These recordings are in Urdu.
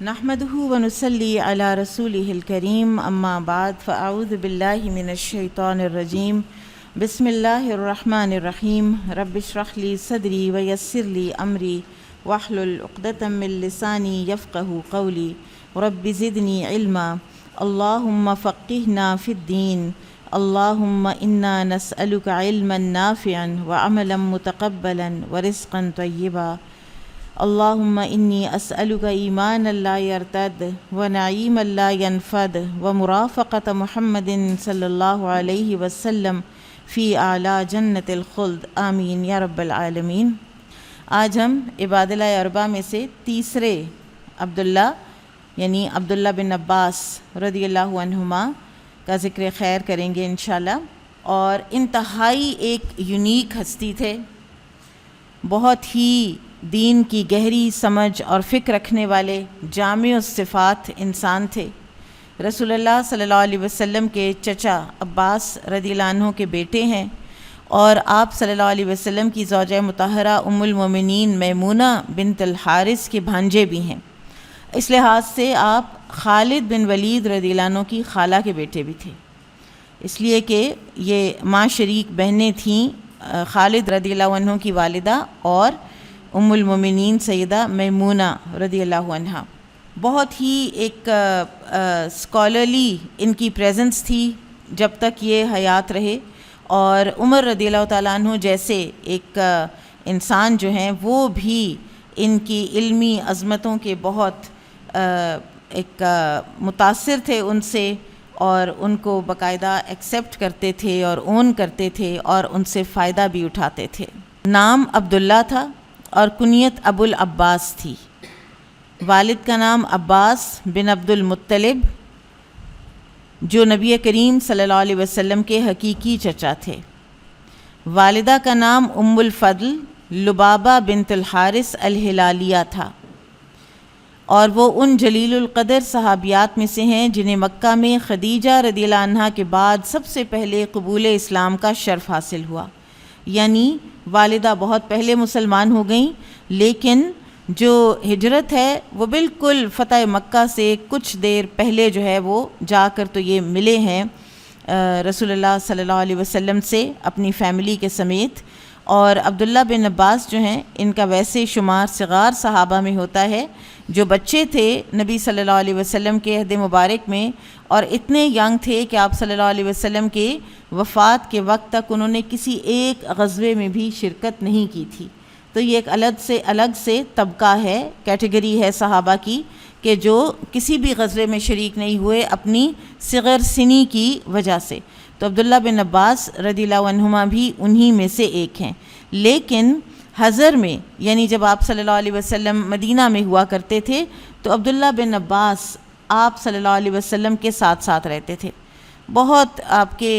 نحمده ونصلي على رسوله الكريم اما بعد فاعوذ بالله من الشيطان الرجيم بسم الله الرحمن الرحيم رب اشرح لي صدري ويسر لي امري واحلل عقدة من لساني يفقهوا قولي رب زدني علما اللهم فقهنا في الدين اللهم انا نسألك علما نافعا وعملا متقبلا ورزقا طيبا اللهم انی اسألک ایمانا لا یرتد ونعیما لا ینفد ومرافقة محمد صلی اللہ علیہ وسلم فی اعلی جنت الخلد آمین یا رب العالمین۔ آج ہم عبادلہ اربعہ میں سے تیسرے عبداللہ یعنی عبداللہ بن عباس رضی اللہ عنہما کا ذکر خیر کریں گے انشاءاللہ۔ اور انتہائی ایک یونیک ہستی تھے، بہت ہی دین کی گہری سمجھ اور فکر رکھنے والے جامع الصفات انسان تھے۔ رسول اللہ صلی اللہ علیہ وسلم کے چچا عباس رضی اللہ عنہ کے بیٹے ہیں، اور آپ صلی اللہ علیہ وسلم کی زوجہ مطہرہ ام المومنین میمونہ بنت الحارث کے بھانجے بھی ہیں۔ اس لحاظ سے آپ خالد بن ولید رضی اللہ عنہ کی خالہ کے بیٹے بھی تھے، اس لیے کہ یہ ماں شریک بہنیں تھیں، خالد رضی اللہ عنہ کی والدہ اور ام المومنین سیدہ میمونہ رضی اللہ عنہ۔ بہت ہی ایک اسکالرلی ان کی پریزنس تھی جب تک یہ حیات رہے، اور عمر رضی اللہ تعالیٰ عنہ جیسے ایک انسان جو ہیں وہ بھی ان کی علمی عظمتوں کے بہت ایک متاثر تھے ان سے، اور ان کو باقاعدہ ایکسیپٹ کرتے تھے اور اون کرتے تھے اور ان سے فائدہ بھی اٹھاتے تھے۔ نام عبداللہ تھا اور کنیت ابو العباس تھی۔ والد کا نام عباس بن عبد المطلب، جو نبی کریم صلی اللہ علیہ وسلم کے حقیقی چچا تھے۔ والدہ کا نام ام الفضل لبابہ بنت الحارث الہلالیہ تھا، اور وہ ان جلیل القدر صحابیات میں سے ہیں جنہیں مکہ میں خدیجہ رضی اللہ عنہا کے بعد سب سے پہلے قبول اسلام کا شرف حاصل ہوا۔ یعنی والدہ بہت پہلے مسلمان ہو گئیں، لیکن جو ہجرت ہے وہ بالکل فتح مکہ سے کچھ دیر پہلے جو ہے وہ جا کر تو یہ ملے ہیں رسول اللہ صلی اللہ علیہ وسلم سے اپنی فیملی کے سمیت۔ اور عبداللہ بن عباس جو ہیں ان کا ویسے شمار صغار صحابہ میں ہوتا ہے، جو بچے تھے نبی صلی اللہ علیہ وسلم کے عہد مبارک میں، اور اتنے ینگ تھے کہ آپ صلی اللہ علیہ وسلم کے وفات کے وقت تک انہوں نے کسی ایک غزوے میں بھی شرکت نہیں کی تھی۔ تو یہ ایک الگ سے طبقہ ہے، کیٹیگری ہے صحابہ کی، کہ جو کسی بھی غزوے میں شریک نہیں ہوئے اپنی صغر سنی کی وجہ سے۔ تو عبداللہ بن عباس رضی اللہ عنہما بھی انہی میں سے ایک ہیں۔ لیکن حضر میں، یعنی جب آپ صلی اللہ علیہ وسلم مدینہ میں ہوا کرتے تھے، تو عبداللہ بن عباس آپ صلی اللہ علیہ وسلم کے ساتھ رہتے تھے، بہت آپ کے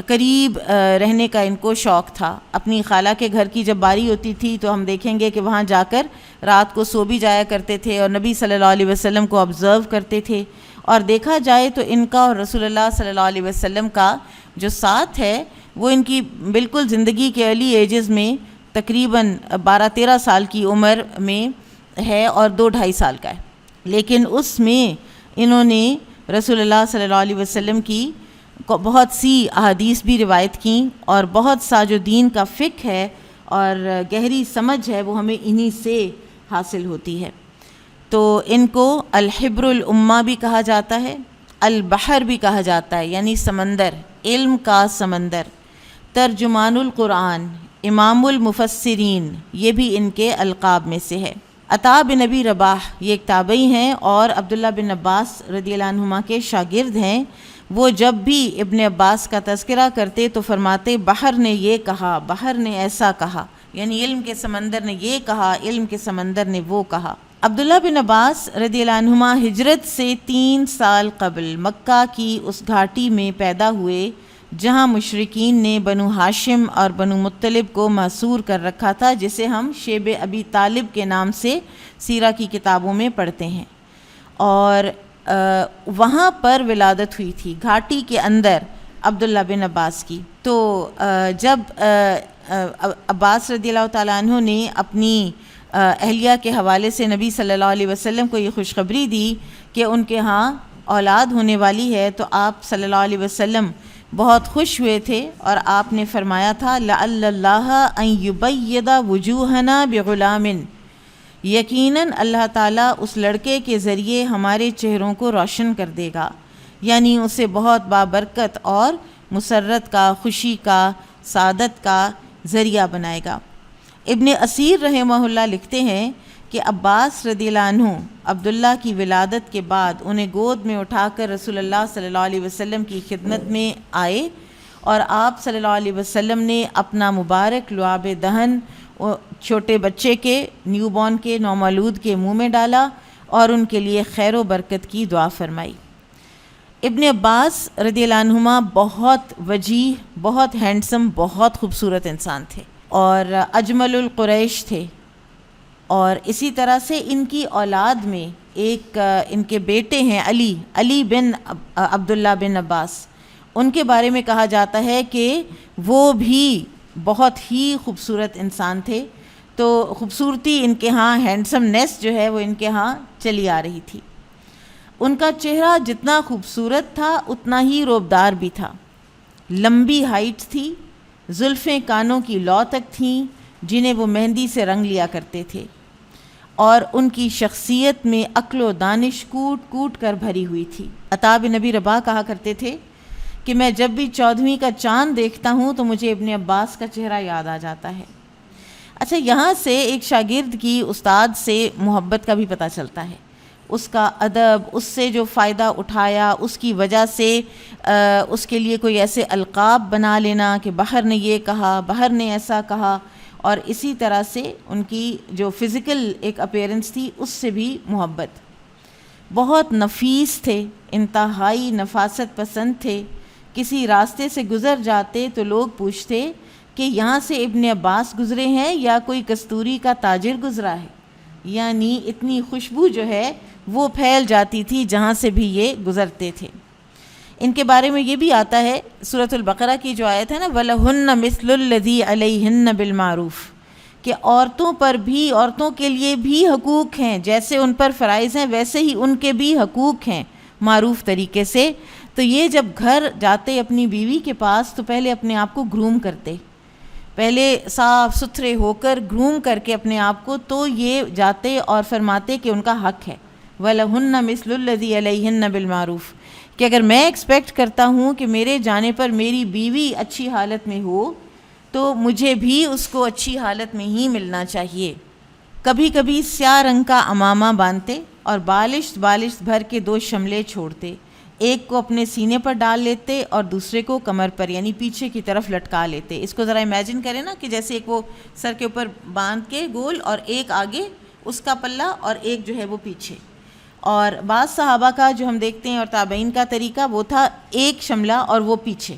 قریب رہنے کا ان کو شوق تھا۔ اپنی خالہ کے گھر کی جب باری ہوتی تھی تو ہم دیکھیں گے کہ وہاں جا کر رات کو سو بھی جایا کرتے تھے، اور نبی صلی اللہ علیہ وسلم کو آبزرو کرتے تھے۔ اور دیکھا جائے تو ان کا اور رسول اللہ صلی اللہ علیہ وسلم کا جو ساتھ ہے وہ ان کی بالکل زندگی کے ارلی ایجز میں تقریباً 12-13 سال کی عمر میں ہے، اور 2-2.5 سال کا ہے، لیکن اس میں انہوں نے رسول اللہ صلی اللہ علیہ وسلم کی بہت سی احادیث بھی روایت کیں، اور بہت سا جو دین کا فقہ ہے اور گہری سمجھ ہے وہ ہمیں انہی سے حاصل ہوتی ہے۔ تو ان کو الحبر الامہ بھی کہا جاتا ہے، البحر بھی کہا جاتا ہے، یعنی سمندر، علم کا سمندر، ترجمان القرآن، امام المفسرین، یہ بھی ان کے القاب میں سے ہے۔ عطا بن ابی رباح یہ ایک تابعی ہیں اور عبداللہ بن عباس رضی اللہ عنہما کے شاگرد ہیں۔ وہ جب بھی ابن عباس کا تذکرہ کرتے تو فرماتے بحر نے یہ کہا، بحر نے ایسا کہا، یعنی علم کے سمندر نے یہ کہا، علم کے سمندر نے وہ کہا۔ عبداللہ بن عباس رضی اللہ عنہما ہجرت سے 3 سال قبل مکہ کی اس گھاٹی میں پیدا ہوئے جہاں مشرکین نے بنو ہاشم اور بنو مطلب کو محصور کر رکھا تھا، جسے ہم شیب ابی طالب کے نام سے سیرہ کی کتابوں میں پڑھتے ہیں۔ اور وہاں پر ولادت ہوئی تھی، گھاٹی کے اندر عبداللہ بن عباس کی۔ تو جب عباس رضی اللہ تعالیٰ عنہ نے اپنی اہلیہ کے حوالے سے نبی صلی اللہ علیہ وسلم کو یہ خوشخبری دی کہ ان کے ہاں اولاد ہونے والی ہے، تو آپ صلی اللہ علیہ وسلم بہت خوش ہوئے تھے اور آپ نے فرمایا تھا لعل اللہ ان یبید وجوہنا بغلام، یقیناً اللہ تعالیٰ اس لڑکے کے ذریعے ہمارے چہروں کو روشن کر دے گا، یعنی اسے بہت بابرکت اور مسرت کا، خوشی کا، سعادت کا ذریعہ بنائے گا۔ ابن اسیر رحمہ اللہ لکھتے ہیں کہ عباس رضی اللہ عنہ عبداللہ کی ولادت کے بعد انہیں گود میں اٹھا کر رسول اللہ صلی اللہ علیہ وسلم کی خدمت میں آئے، اور آپ صلی اللہ علیہ وسلم نے اپنا مبارک لعاب دہن چھوٹے بچے کے، نیو بورن کے، نومولود کے منہ میں ڈالا اور ان کے لیے خیر و برکت کی دعا فرمائی۔ ابن عباس رضی اللہ عنہما بہت وجیح، بہت ہینڈسم، بہت خوبصورت انسان تھے اور اجمل القریش تھے، اور اسی طرح سے ان کی اولاد میں ایک ان کے بیٹے ہیں علی بن عبداللہ بن عباس، ان کے بارے میں کہا جاتا ہے کہ وہ بھی بہت ہی خوبصورت انسان تھے، تو خوبصورتی ان کے ہاں، ہینڈسمنیس جو ہے وہ ان کے ہاں چلی آ رہی تھی۔ ان کا چہرہ جتنا خوبصورت تھا اتنا ہی روبدار بھی تھا، لمبی ہائٹ تھی، زلفیں کانوں کی لو تک تھیں جنہیں وہ مہندی سے رنگ لیا کرتے تھے، اور ان کی شخصیت میں عقل و دانش کوٹ کوٹ کر بھری ہوئی تھی۔ عطا بن نبی رباح کہا کرتے تھے کہ میں جب بھی 14ویں کا چاند دیکھتا ہوں تو مجھے ابن عباس کا چہرہ یاد آ جاتا ہے۔ اچھا، یہاں سے ایک شاگرد کی استاد سے محبت کا بھی پتہ چلتا ہے، اس کا ادب، اس سے جو فائدہ اٹھایا، اس کی وجہ سے اس کے لیے کوئی ایسے القاب بنا لینا کہ بحر نے یہ کہا، بحر نے ایسا کہا، اور اسی طرح سے ان کی جو فزیکل ایک اپیرنس تھی اس سے بھی محبت۔ بہت نفیس تھے، انتہائی نفاست پسند تھے، کسی راستے سے گزر جاتے تو لوگ پوچھتے کہ یہاں سے ابن عباس گزرے ہیں یا کوئی کستوری کا تاجر گزرا ہے، یعنی اتنی خوشبو جو ہے وہ پھیل جاتی تھی جہاں سے بھی یہ گزرتے تھے۔ ان کے بارے میں یہ بھی آتا ہے سورۃ البقرہ کی جو آیت ہے نا، وَلَهُنَّ مِثْلُ الَّذِي عَلَيْهِنَّ بِالْمَعْرُوفِ، کہ عورتوں پر بھی، عورتوں کے لیے بھی حقوق ہیں، جیسے ان پر فرائض ہیں ویسے ہی ان کے بھی حقوق ہیں معروف طریقے سے۔ تو یہ جب گھر جاتے اپنی بیوی کے پاس تو پہلے اپنے آپ کو گروم کرتے، پہلے صاف ستھرے ہو کر گروم کر کے اپنے آپ کو، تو یہ جاتے اور فرماتے کہ ان کا حق ہے، وَلَهُنَّ مِثْلُ الَّذِي عَلَيْهِنَّ بِالْمَعْرُوفِ، کہ اگر میں ایکسپیکٹ کرتا ہوں کہ میرے جانے پر میری بیوی اچھی حالت میں ہو تو مجھے بھی اس کو اچھی حالت میں ہی ملنا چاہیے۔ کبھی کبھی سیاہ رنگ کا عمامہ باندھتے اور بالشت بھر کے 2 شملے چھوڑتے، ایک کو اپنے سینے پر ڈال لیتے اور دوسرے کو کمر پر یعنی پیچھے کی طرف لٹکا لیتے۔ اس کو ذرا امیجن کریں نا کہ جیسے ایک وہ سر کے اوپر باندھ کے گول، اور ایک آگے اس کا پلہ اور ایک جو ہے وہ پیچھے۔ اور بعض صحابہ کا جو ہم دیکھتے ہیں اور تابعین کا طریقہ وہ تھا ایک شملہ اور وہ پیچھے،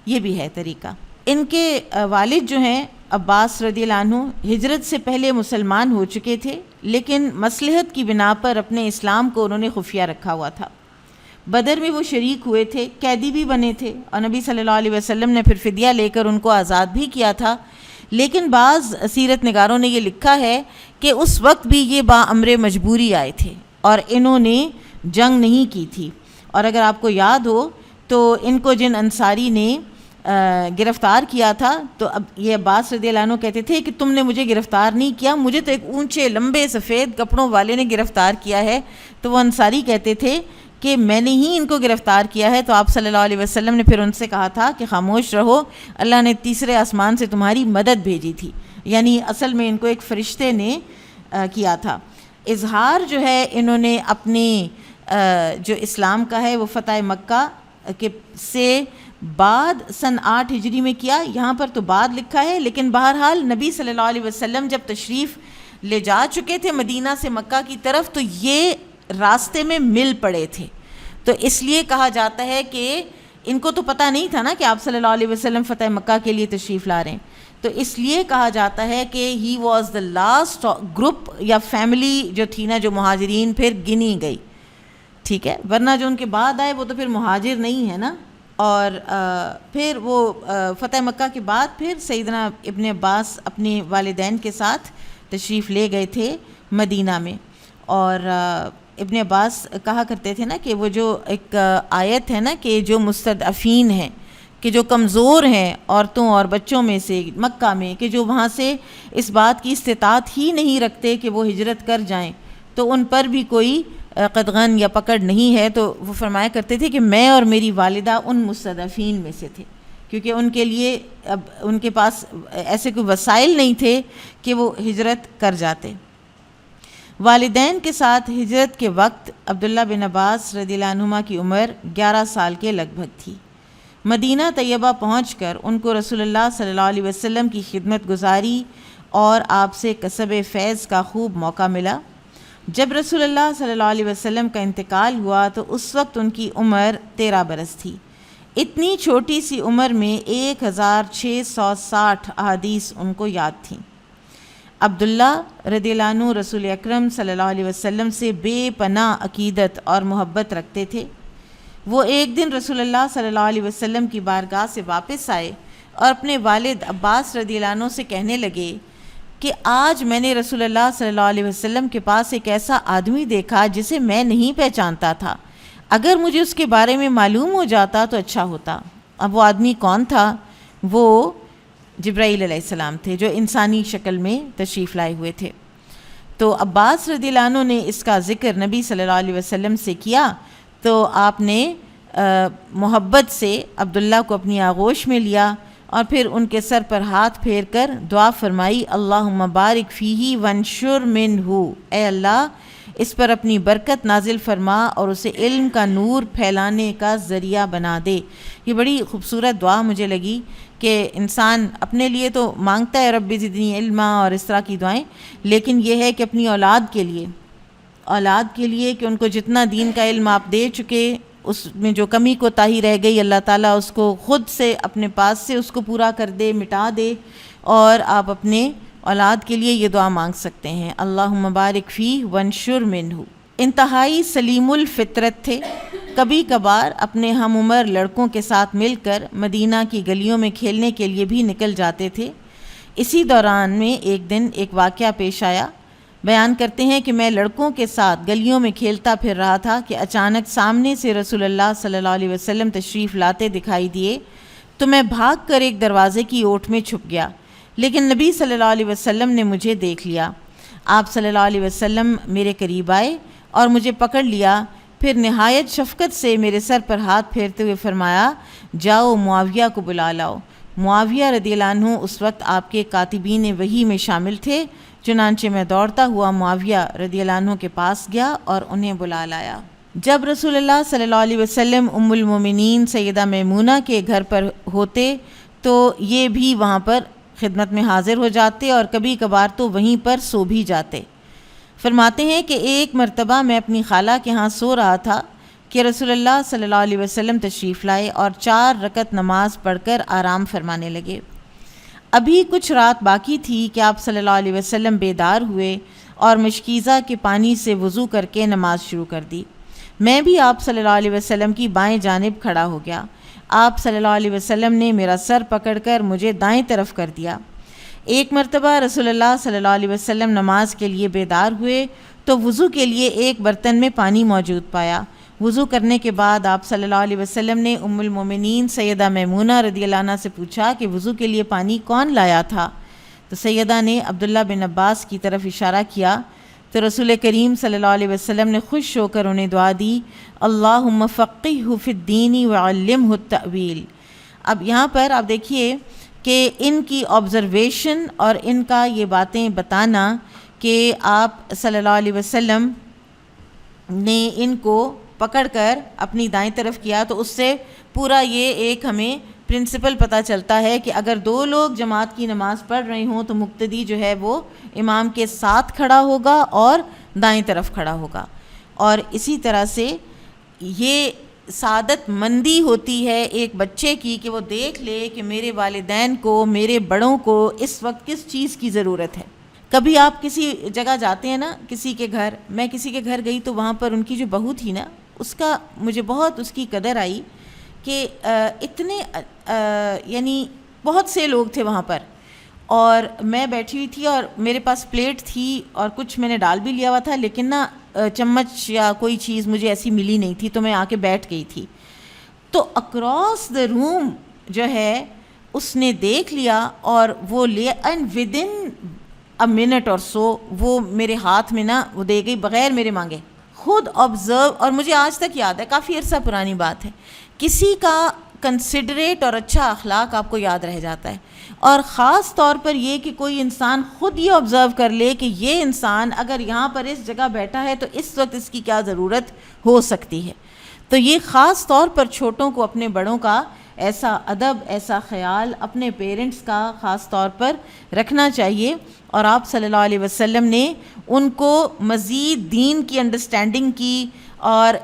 یہ بھی ہے طریقہ۔ ان کے والد جو ہیں عباس رضی اللہ عنہ ہجرت سے پہلے مسلمان ہو چکے تھے، لیکن مصلحت کی بنا پر اپنے اسلام کو انہوں نے خفیہ رکھا ہوا تھا۔ بدر میں وہ شریک ہوئے تھے، قیدی بھی بنے تھے، اور نبی صلی اللہ علیہ وسلم نے پھر فدیہ لے کر ان کو آزاد بھی کیا تھا، لیکن بعض سیرت نگاروں نے یہ لکھا ہے کہ اس وقت بھی یہ بامر مجبوری آئے تھے اور انہوں نے جنگ نہیں کی تھی۔ اور اگر آپ کو یاد ہو تو ان کو جن انصاری نے گرفتار کیا تھا، تو اب یہ عباس رضی اللہ عنہ کہتے تھے کہ تم نے مجھے گرفتار نہیں کیا، مجھے تو ایک اونچے لمبے سفید کپڑوں والے نے گرفتار کیا ہے۔ تو وہ انصاری کہتے تھے کہ میں نے ہی ان کو گرفتار کیا ہے۔ تو آپ صلی اللہ علیہ وسلم نے پھر ان سے کہا تھا کہ خاموش رہو، اللہ نے تیسرے آسمان سے تمہاری مدد بھیجی تھی، یعنی اصل میں ان کو ایک فرشتے نے کیا تھا۔ اظہار جو ہے انہوں نے اپنے جو اسلام کا ہے وہ فتح مکہ کے سے بعد سن 8 ہجری میں کیا، یہاں پر تو بعد لکھا ہے، لیکن بہرحال نبی صلی اللہ علیہ وسلم جب تشریف لے جا چکے تھے مدینہ سے مکہ کی طرف تو یہ راستے میں مل پڑے تھے، تو اس لیے کہا جاتا ہے کہ ان کو تو پتہ نہیں تھا نا کہ آپ صلی اللہ علیہ وسلم فتح مکہ کے لیے تشریف لا رہے ہیں، تو اس لیے کہا جاتا ہے کہ he was the last group یا فیملی جو تھی نا جو مہاجرین پھر گنی گئی، ٹھیک ہے، ورنہ جو ان کے بعد آئے وہ تو پھر مہاجر نہیں ہے نا۔ اور پھر وہ فتح مکہ کے بعد پھر سیدنا ابن عباس اپنے والدین کے ساتھ تشریف لے گئے تھے مدینہ میں. اور ابن عباس کہا کرتے تھے نا کہ وہ جو ایک آیت ہے نا کہ جو مستضعفین ہیں، کہ جو کمزور ہیں عورتوں اور بچوں میں سے مکہ میں، کہ جو وہاں سے اس بات کی استطاعت ہی نہیں رکھتے کہ وہ ہجرت کر جائیں، تو ان پر بھی کوئی قدغن یا پکڑ نہیں ہے. تو وہ فرمایا کرتے تھے کہ میں اور میری والدہ ان مستضعفین میں سے تھے، کیونکہ ان کے لیے اب ان کے پاس ایسے کوئی وسائل نہیں تھے کہ وہ ہجرت کر جاتے. والدین کے ساتھ ہجرت کے وقت عبداللہ بن عباس رضی اللہ عنہما کی عمر 11 سال کے لگ بھگ تھی. مدینہ طیبہ پہنچ کر ان کو رسول اللہ صلی اللہ علیہ وسلم کی خدمت گزاری اور آپ سے کسب فیض کا خوب موقع ملا. جب رسول اللہ صلی اللہ علیہ وسلم کا انتقال ہوا تو اس وقت ان کی عمر 13 برس تھی. اتنی چھوٹی سی عمر میں 1660 احادیث ان کو یاد تھیں. عبداللہ رضی اللہ عنہ رسول اکرم صلی اللہ علیہ وسلم سے بے پناہ عقیدت اور محبت رکھتے تھے. وہ ایک دن رسول اللہ صلی اللہ علیہ وسلم کی بارگاہ سے واپس آئے اور اپنے والد عباس رضی اللہ عنہ سے کہنے لگے کہ آج میں نے رسول اللہ صلی اللہ علیہ وسلم کے پاس ایک ایسا آدمی دیکھا جسے میں نہیں پہچانتا تھا. اگر مجھے اس کے بارے میں معلوم ہو جاتا تو اچھا ہوتا. اب وہ آدمی کون تھا؟ وہ جبرائیل علیہ السلام تھے جو انسانی شکل میں تشریف لائے ہوئے تھے. تو عباس رضی اللہ عنہ نے اس کا ذکر نبی صلی اللہ علیہ وسلم سے کیا تو آپ نے محبت سے عبداللہ کو اپنی آغوش میں لیا اور پھر ان کے سر پر ہاتھ پھیر کر دعا فرمائی، اللہم بارک فیہ وانشر منہ، اے اللہ اس پر اپنی برکت نازل فرما اور اسے علم کا نور پھیلانے کا ذریعہ بنا دے. یہ بڑی خوبصورت دعا مجھے لگی کہ انسان اپنے لیے تو مانگتا ہے رب زدنی علما اور اس طرح کی دعائیں، لیکن یہ ہے کہ اپنی اولاد کے لیے کہ ان کو جتنا دین کا علم آپ دے چکے اس میں جو کمی کوتاہی رہ گئی اللہ تعالیٰ اس کو خود سے اپنے پاس سے اس کو پورا کر دے، مٹا دے. اور آپ اپنے اولاد کے لیے یہ دعا مانگ سکتے ہیں، اللہم بارک فیہ وانشر منہ. انتہائی سلیم الفطرت تھے. کبھی کبھار اپنے ہم عمر لڑکوں کے ساتھ مل کر مدینہ کی گلیوں میں کھیلنے کے لیے بھی نکل جاتے تھے. اسی دوران میں ایک دن ایک واقعہ پیش آیا. بیان کرتے ہیں کہ میں لڑکوں کے ساتھ گلیوں میں کھیلتا پھر رہا تھا کہ اچانک سامنے سے رسول اللہ صلی اللہ علیہ وسلم تشریف لاتے دکھائی دیے تو میں بھاگ کر ایک دروازے کی اوٹ میں چھپ گیا، لیکن نبی صلی اللہ علیہ وسلم نے مجھے دیکھ لیا. آپ صلی اللہ علیہ وسلم میرے قریب آئے اور مجھے پکڑ لیا، پھر نہایت شفقت سے میرے سر پر ہاتھ پھیرتے ہوئے فرمایا، جاؤ معاویہ کو بلا لاؤ. معاویہ رضی اللہ عنہ اس وقت آپ کے کاتبین وحی میں شامل تھے. چنانچہ میں دوڑتا ہوا معاویہ رضی اللہ عنہ کے پاس گیا اور انہیں بلا لایا. جب رسول اللہ صلی اللہ علیہ وسلم ام المومنین سیدہ میمونہ کے گھر پر ہوتے تو یہ بھی وہاں پر خدمت میں حاضر ہو جاتے اور کبھی کبھار تو وہیں پر سو بھی جاتے. فرماتے ہیں کہ ایک مرتبہ میں اپنی خالہ کے ہاں سو رہا تھا کہ رسول اللہ صلی اللہ علیہ وسلم تشریف لائے اور 4 رکعت نماز پڑھ کر آرام فرمانے لگے. ابھی کچھ رات باقی تھی کہ آپ صلی اللہ علیہ وسلم بیدار ہوئے اور مشکیزہ کے پانی سے وضو کر کے نماز شروع کر دی. میں بھی آپ صلی اللہ علیہ وسلم کی بائیں جانب کھڑا ہو گیا. آپ صلی اللہ علیہ وسلم نے میرا سر پکڑ کر مجھے دائیں طرف کر دیا. ایک مرتبہ رسول اللہ صلی اللہ علیہ وسلم نماز کے لیے بیدار ہوئے تو وضو کے لیے ایک برتن میں پانی موجود پایا. وضو کرنے کے بعد آپ صلی اللہ علیہ وسلم نے ام المومنین سیدہ میمونہ رضی اللہ عنہ سے پوچھا کہ وضو کے لیے پانی کون لایا تھا؟ تو سیدہ نے عبداللہ بن عباس کی طرف اشارہ کیا تو رسول کریم صلی اللہ علیہ وسلم نے خوش ہو کر انہیں دعا دی، اللہم فقہہ فی الدین وعلمہ التأویل. اب یہاں پر آپ دیکھیے کہ ان کی آبزرویشن اور ان کا یہ باتیں بتانا کہ آپ صلی اللہ علیہ وسلم نے ان کو پکڑ کر اپنی دائیں طرف کیا، تو اس سے پورا یہ ایک ہمیں پرنسپل پتہ چلتا ہے کہ اگر 2 لوگ جماعت کی نماز پڑھ رہے ہوں تو مقتدی جو ہے وہ امام کے ساتھ کھڑا ہوگا اور دائیں طرف کھڑا ہوگا. اور اسی طرح سے یہ سعادت مندی ہوتی ہے ایک بچے کی کہ وہ دیکھ لے کہ میرے والدین کو، میرے بڑوں کو اس وقت کس چیز کی ضرورت ہے. کبھی آپ کسی جگہ جاتے ہیں نا، کسی کے گھر، میں کسی کے گھر گئی تو وہاں پر ان کی جو بہو تھی نا، اس کا مجھے بہت اس کی قدر آئی کہ اتنے یعنی بہت سے لوگ تھے وہاں پر اور میں بیٹھی ہوئی تھی اور میرے پاس پلیٹ تھی اور کچھ میں نے ڈال بھی لیا ہوا تھا، لیکن نا چمچ یا کوئی چیز مجھے ایسی ملی نہیں تھی، تو میں آ کے بیٹھ گئی تھی. تو اکراس دا روم جو ہے اس نے دیکھ لیا اور وہ لے، and with in a minute اور سو وہ میرے ہاتھ میں نا وہ دے گئی بغیر میرے مانگے. خود آبزرو، اور مجھے آج تک یاد ہے، کافی عرصہ پرانی بات ہے، کسی کا کنسیڈریٹ اور اچھا اخلاق آپ کو یاد رہ جاتا ہے، اور خاص طور پر یہ کہ کوئی انسان خود یہ آبزرو کر لے کہ یہ انسان اگر یہاں پر اس جگہ بیٹھا ہے تو اس وقت اس کی کیا ضرورت ہو سکتی ہے. تو یہ خاص طور پر چھوٹوں کو اپنے بڑوں کا ایسا ادب، ایسا خیال اپنے پیرنٹس کا خاص طور پر رکھنا چاہیے. اور آپ صلی اللہ علیہ وسلم نے ان کو مزید دین کی انڈرسٹینڈنگ کی اور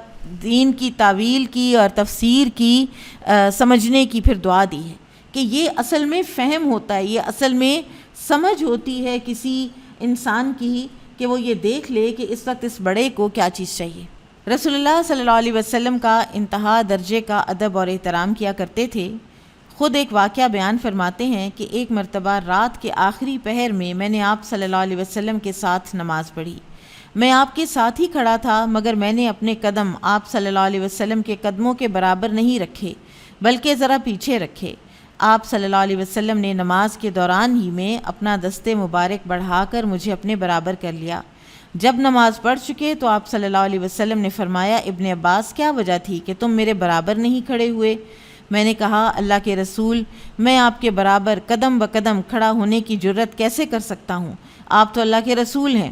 دین کی تعویل کی اور تفسیر کی سمجھنے کی پھر دعا دی ہے کہ یہ اصل میں فہم ہوتا ہے، یہ اصل میں سمجھ ہوتی ہے کسی انسان کی کہ وہ یہ دیکھ لے کہ اس وقت اس بڑے کو کیا چیز چاہیے. رسول اللہ صلی اللہ علیہ وسلم کا انتہا درجے کا ادب اور احترام کیا کرتے تھے. خود ایک واقعہ بیان فرماتے ہیں کہ ایک مرتبہ رات کے آخری پہر میں نے آپ صلی اللہ علیہ وسلم کے ساتھ نماز پڑھی. میں آپ کے ساتھ ہی کھڑا تھا، مگر میں نے اپنے قدم آپ صلی اللہ علیہ وسلم کے قدموں کے برابر نہیں رکھے بلکہ ذرا پیچھے رکھے. آپ صلی اللہ علیہ وسلم نے نماز کے دوران ہی میں اپنا دست مبارک بڑھا کر مجھے اپنے برابر کر لیا. جب نماز پڑھ چکے تو آپ صلی اللہ علیہ وسلم نے فرمایا، ابن عباس کیا وجہ تھی کہ تم میرے برابر نہیں کھڑے ہوئے؟ میں نے کہا، اللہ کے رسول، میں آپ کے برابر قدم بقدم کھڑا ہونے کی جرت کیسے کر سکتا ہوں؟ آپ تو اللہ کے رسول ہیں.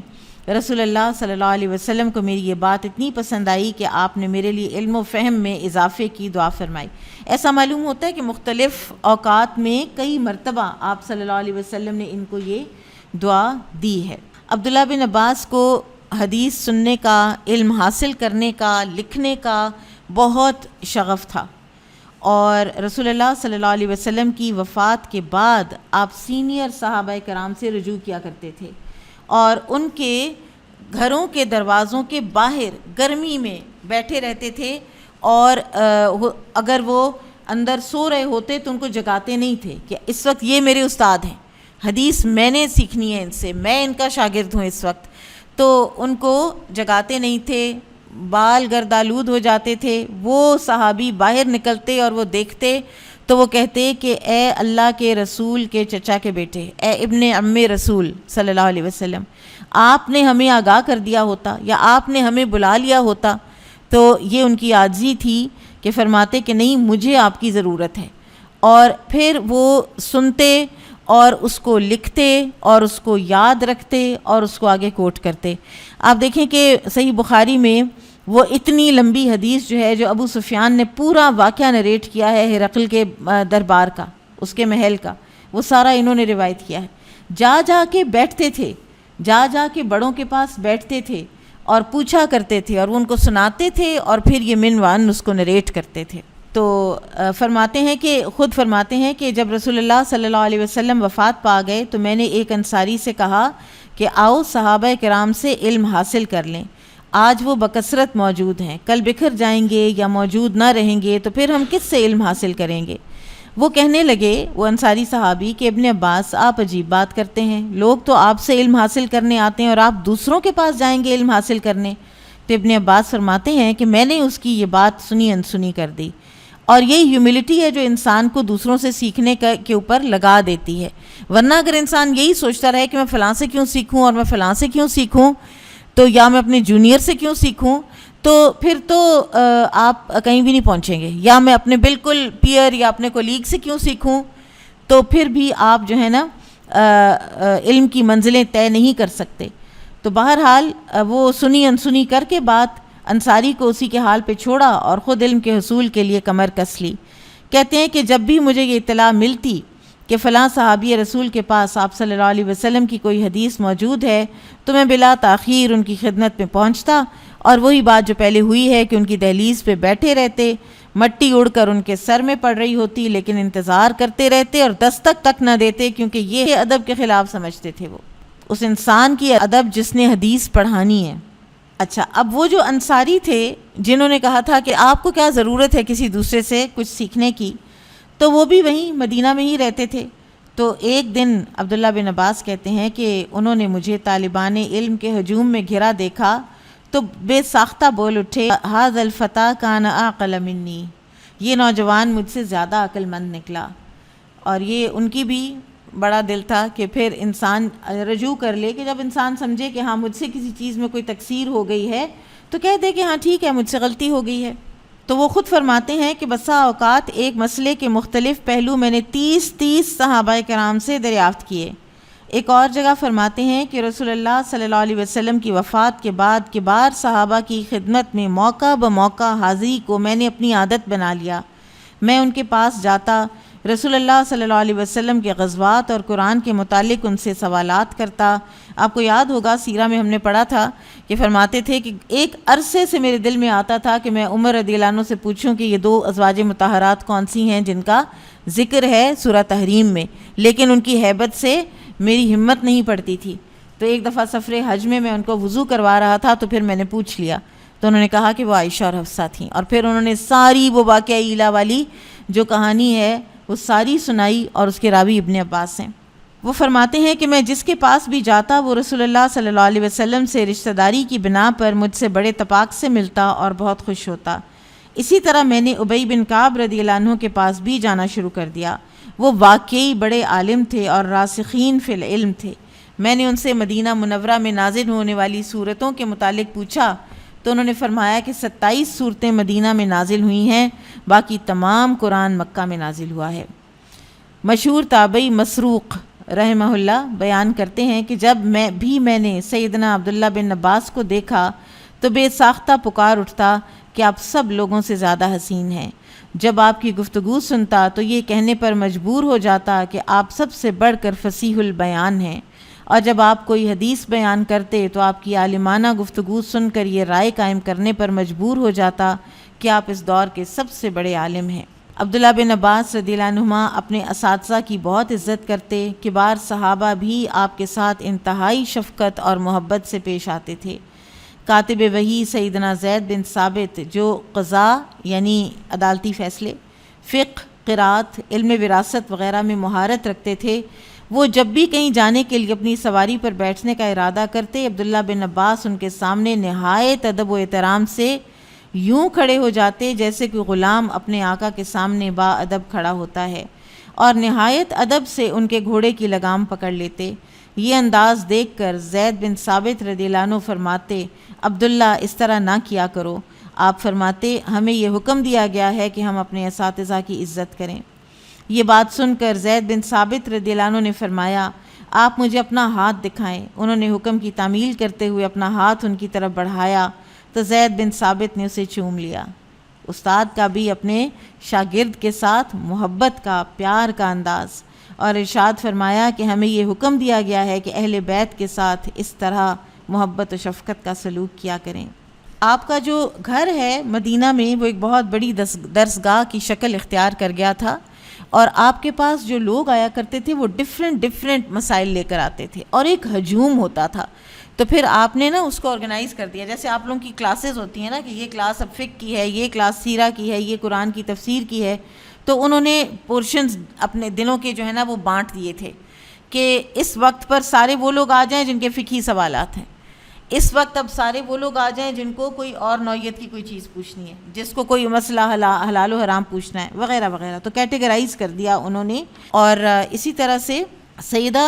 رسول اللہ صلی اللہ علیہ وسلم کو میری یہ بات اتنی پسند آئی کہ آپ نے میرے لیے علم و فہم میں اضافے کی دعا فرمائی. ایسا معلوم ہوتا ہے کہ مختلف اوقات میں کئی مرتبہ آپ صلی اللہ علیہ وسلم نے ان کو یہ دعا دی ہے. عبداللہ بن عباس کو حدیث سننے کا، علم حاصل کرنے کا، لکھنے کا بہت شغف تھا، اور رسول اللہ صلی اللہ علیہ وسلم کی وفات کے بعد آپ سینئر صحابہ کرام سے رجوع کیا کرتے تھے، اور ان کے گھروں کے دروازوں کے باہر گرمی میں بیٹھے رہتے تھے، اور اگر وہ اندر سو رہے ہوتے تو ان کو جگاتے نہیں تھے کہ اس وقت یہ میرے استاد ہیں، حدیث میں نے سیکھنی ہے ان سے، میں ان کا شاگرد ہوں اس وقت. تو ان کو جگاتے نہیں تھے، بال گردآلود ہو جاتے تھے. وہ صحابی باہر نکلتے اور وہ دیکھتے تو وہ کہتے کہ اے اللہ کے رسول کے چچا کے بیٹے، اے ابن عم رسول صلی اللہ علیہ وسلم، آپ نے ہمیں آگاہ کر دیا ہوتا یا آپ نے ہمیں بلا لیا ہوتا. تو یہ ان کی عاجزی تھی کہ فرماتے کہ نہیں، مجھے آپ کی ضرورت ہے. اور پھر وہ سنتے اور اس کو لکھتے اور اس کو یاد رکھتے اور اس کو آگے کوٹ کرتے. آپ دیکھیں کہ صحیح بخاری میں وہ اتنی لمبی حدیث جو ہے، جو ابو سفیان نے پورا واقعہ نریٹ کیا ہے ہرقل کے دربار کا، اس کے محل کا، وہ سارا انہوں نے روایت کیا ہے. جا جا کے بیٹھتے تھے، جا جا کے بڑوں کے پاس بیٹھتے تھے اور پوچھا کرتے تھے، اور وہ ان کو سناتے تھے اور پھر یہ من وان اس کو نریٹ کرتے تھے. تو فرماتے ہیں کہ خود فرماتے ہیں کہ جب رسول اللہ صلی اللہ علیہ وسلم وفات پا گئے تو میں نے ایک انصاری سے کہا کہ آؤ صحابہ کرام سے علم حاصل کر لیں. آج وہ بکثرت موجود ہیں، کل بکھر جائیں گے یا موجود نہ رہیں گے تو پھر ہم کس سے علم حاصل کریں گے؟ وہ کہنے لگے، وہ انصاری صحابی، کہ ابن عباس آپ عجیب بات کرتے ہیں، لوگ تو آپ سے علم حاصل کرنے آتے ہیں اور آپ دوسروں کے پاس جائیں گے علم حاصل کرنے. تو ابن عباس فرماتے ہیں کہ میں نے اس کی یہ بات سنی انسنی کر دی. اور یہ ہیوملٹی ہے جو انسان کو دوسروں سے سیکھنے کے اوپر لگا دیتی ہے. ورنہ اگر انسان یہی سوچتا رہے کہ میں فلاں سے کیوں سیکھوں اور میں فلاں سے کیوں سیکھوں، تو یا میں اپنے جونیئر سے کیوں سیکھوں، تو پھر تو آپ کہیں بھی نہیں پہنچیں گے. یا میں اپنے بالکل پیئر یا اپنے کولیگ سے کیوں سیکھوں، تو پھر بھی آپ جو ہے نا علم کی منزلیں طے نہیں کر سکتے. تو بہرحال وہ سنی انسنی کر کے بات انصاری کو اسی کے حال پہ چھوڑا اور خود علم کے حصول کے لیے کمر کس لی. کہتے ہیں کہ جب بھی مجھے یہ اطلاع ملتی کہ فلاں صحابی رسول کے پاس آپ صلی اللہ علیہ وسلم کی کوئی حدیث موجود ہے تو میں بلا تاخیر ان کی خدمت میں پہنچتا، اور وہی بات جو پہلے ہوئی ہے کہ ان کی دہلیز پہ بیٹھے رہتے، مٹی اڑ کر ان کے سر میں پڑ رہی ہوتی لیکن انتظار کرتے رہتے اور دستک تک نہ دیتے، کیونکہ یہ ادب کے خلاف سمجھتے تھے وہ اس انسان کی ادب جس نے حدیث پڑھانی ہے. اچھا، اب وہ جو انصاری تھے جنہوں نے کہا تھا کہ آپ کو کیا ضرورت ہے کسی دوسرے سے کچھ سیکھنے کی، تو وہ بھی وہیں مدینہ میں ہی رہتے تھے. تو ایک دن عبداللہ بن عباس کہتے ہیں کہ انہوں نے مجھے طالبان علم کے ہجوم میں گھرا دیکھا تو بے ساختہ بول اٹھے، ھذا الفتیٰ کان اعقل منی، یہ نوجوان مجھ سے زیادہ عقل مند نکلا۔ اور یہ ان کی بھی بڑا دل تھا کہ پھر انسان رجوع کر لے، کہ جب انسان سمجھے کہ ہاں مجھ سے کسی چیز میں کوئی تقصیر ہو گئی ہے تو کہہ دے کہ ہاں ٹھیک ہے مجھ سے غلطی ہو گئی ہے۔ تو وہ خود فرماتے ہیں کہ بسا اوقات ایک مسئلے کے مختلف پہلو میں نے 30 صحابہ کرام سے دریافت کیے۔ ایک اور جگہ فرماتے ہیں کہ رسول اللہ صلی اللہ علیہ وسلم کی وفات کے بعد کبار صحابہ کی خدمت میں موقع بموقع حاضری کو میں نے اپنی عادت بنا لیا۔ میں ان کے پاس جاتا، رسول اللہ صلی اللہ علیہ وسلم کے غزوات اور قرآن کے متعلق ان سے سوالات کرتا۔ آپ کو یاد ہوگا سیرہ میں ہم نے پڑھا تھا کہ فرماتے تھے کہ ایک عرصے سے میرے دل میں آتا تھا کہ میں عمر رضی اللہ عنہ سے پوچھوں کہ یہ 2 ازواج مطہرات کون سی ہیں جن کا ذکر ہے سورہ تحریم میں، لیکن ان کی ہیبت سے میری ہمت نہیں پڑتی تھی۔ تو ایک دفعہ سفر حج میں ان کو وضو کروا رہا تھا تو پھر میں نے پوچھ لیا، تو انہوں نے کہا کہ وہ عائشہ اور حفصہ تھیں، اور پھر انہوں نے ساری وہ واقعہ ایلا والی جو کہانی ہے وہ ساری سنائی، اور اس کے راوی ابن عباس ہیں۔ وہ فرماتے ہیں کہ میں جس کے پاس بھی جاتا وہ رسول اللہ صلی اللہ علیہ وسلم سے رشتہ داری کی بنا پر مجھ سے بڑے تپاک سے ملتا اور بہت خوش ہوتا۔ اسی طرح میں نے ابی بن کعب رضی اللہ عنہ کے پاس بھی جانا شروع کر دیا۔ وہ واقعی بڑے عالم تھے اور راسخین فی العلم تھے۔ میں نے ان سے مدینہ منورہ میں نازل ہونے والی صورتوں کے متعلق پوچھا تو انہوں نے فرمایا کہ 27 صورتیں مدینہ میں نازل ہوئی ہیں، باقی تمام قرآن مکہ میں نازل ہوا ہے۔ مشہور تابعی مسروق رحمہ اللہ بیان کرتے ہیں کہ جب میں نے سیدنا عبداللہ بن عباس کو دیکھا تو بے ساختہ پکار اٹھتا کہ آپ سب لوگوں سے زیادہ حسین ہیں۔ جب آپ کی گفتگو سنتا تو یہ کہنے پر مجبور ہو جاتا کہ آپ سب سے بڑھ کر فصیح البیان ہیں، اور جب آپ کوئی حدیث بیان کرتے تو آپ کی عالمانہ گفتگو سن کر یہ رائے قائم کرنے پر مجبور ہو جاتا کہ آپ اس دور کے سب سے بڑے عالم ہیں۔ عبداللہ بن عباس رضی اللہ عنہما اپنے اساتذہ کی بہت عزت کرتے، کبار صحابہ بھی آپ کے ساتھ انتہائی شفقت اور محبت سے پیش آتے تھے۔ کاتب وحی سیدنا زید بن ثابت جو قضاء یعنی عدالتی فیصلے، فقہ، قرات، علم وراثت وغیرہ میں مہارت رکھتے تھے، وہ جب بھی کہیں جانے کے لیے اپنی سواری پر بیٹھنے کا ارادہ کرتے، عبداللہ بن عباس ان کے سامنے نہایت ادب و احترام سے یوں کھڑے ہو جاتے جیسے کہ غلام اپنے آقا کے سامنے با ادب کھڑا ہوتا ہے، اور نہایت ادب سے ان کے گھوڑے کی لگام پکڑ لیتے۔ یہ انداز دیکھ کر زید بن ثابت رضی اللہ عنہ فرماتے، عبداللہ اس طرح نہ کیا کرو۔ آپ فرماتے، ہمیں یہ حکم دیا گیا ہے کہ ہم اپنے اساتذہ کی عزت کریں۔ یہ بات سن کر زید بن ثابت رضی اللہ عنہ نے فرمایا، آپ مجھے اپنا ہاتھ دکھائیں۔ انہوں نے حکم کی تعمیل کرتے ہوئے اپنا ہاتھ ان کی طرف بڑھایا تو زید بن ثابت نے اسے چوم لیا۔ استاد کا بھی اپنے شاگرد کے ساتھ محبت کا، پیار کا انداز، اور ارشاد فرمایا کہ ہمیں یہ حکم دیا گیا ہے کہ اہل بیت کے ساتھ اس طرح محبت و شفقت کا سلوک کیا کریں۔ آپ کا جو گھر ہے مدینہ میں وہ ایک بہت بڑی درسگاہ کی شکل اختیار کر گیا تھا، اور آپ کے پاس جو لوگ آیا کرتے تھے وہ ڈفرینٹ مسائل لے کر آتے تھے، اور ایک ہجوم ہوتا تھا۔ تو پھر آپ نے اس کو آرگنائز کر دیا، جیسے آپ لوگوں کی کلاسز ہوتی ہیں کہ یہ کلاس اب فقہ کی ہے، یہ کلاس سیرہ کی ہے، یہ قرآن کی تفسیر کی ہے، تو انہوں نے پورشنز اپنے دنوں کے جو ہے وہ بانٹ دیے تھے کہ اس وقت پر سارے وہ لوگ آ جائیں جن کے فقہی سوالات ہیں، اس وقت اب سارے وہ لوگ آ جائیں جن کو کوئی اور نوعیت کی کوئی چیز پوچھنی ہے، جس کو کوئی مسئلہ حلال و حرام پوچھنا ہے وغیرہ وغیرہ، تو کیٹیگرائز کر دیا انہوں نے۔ اور اسی طرح سے سیدہ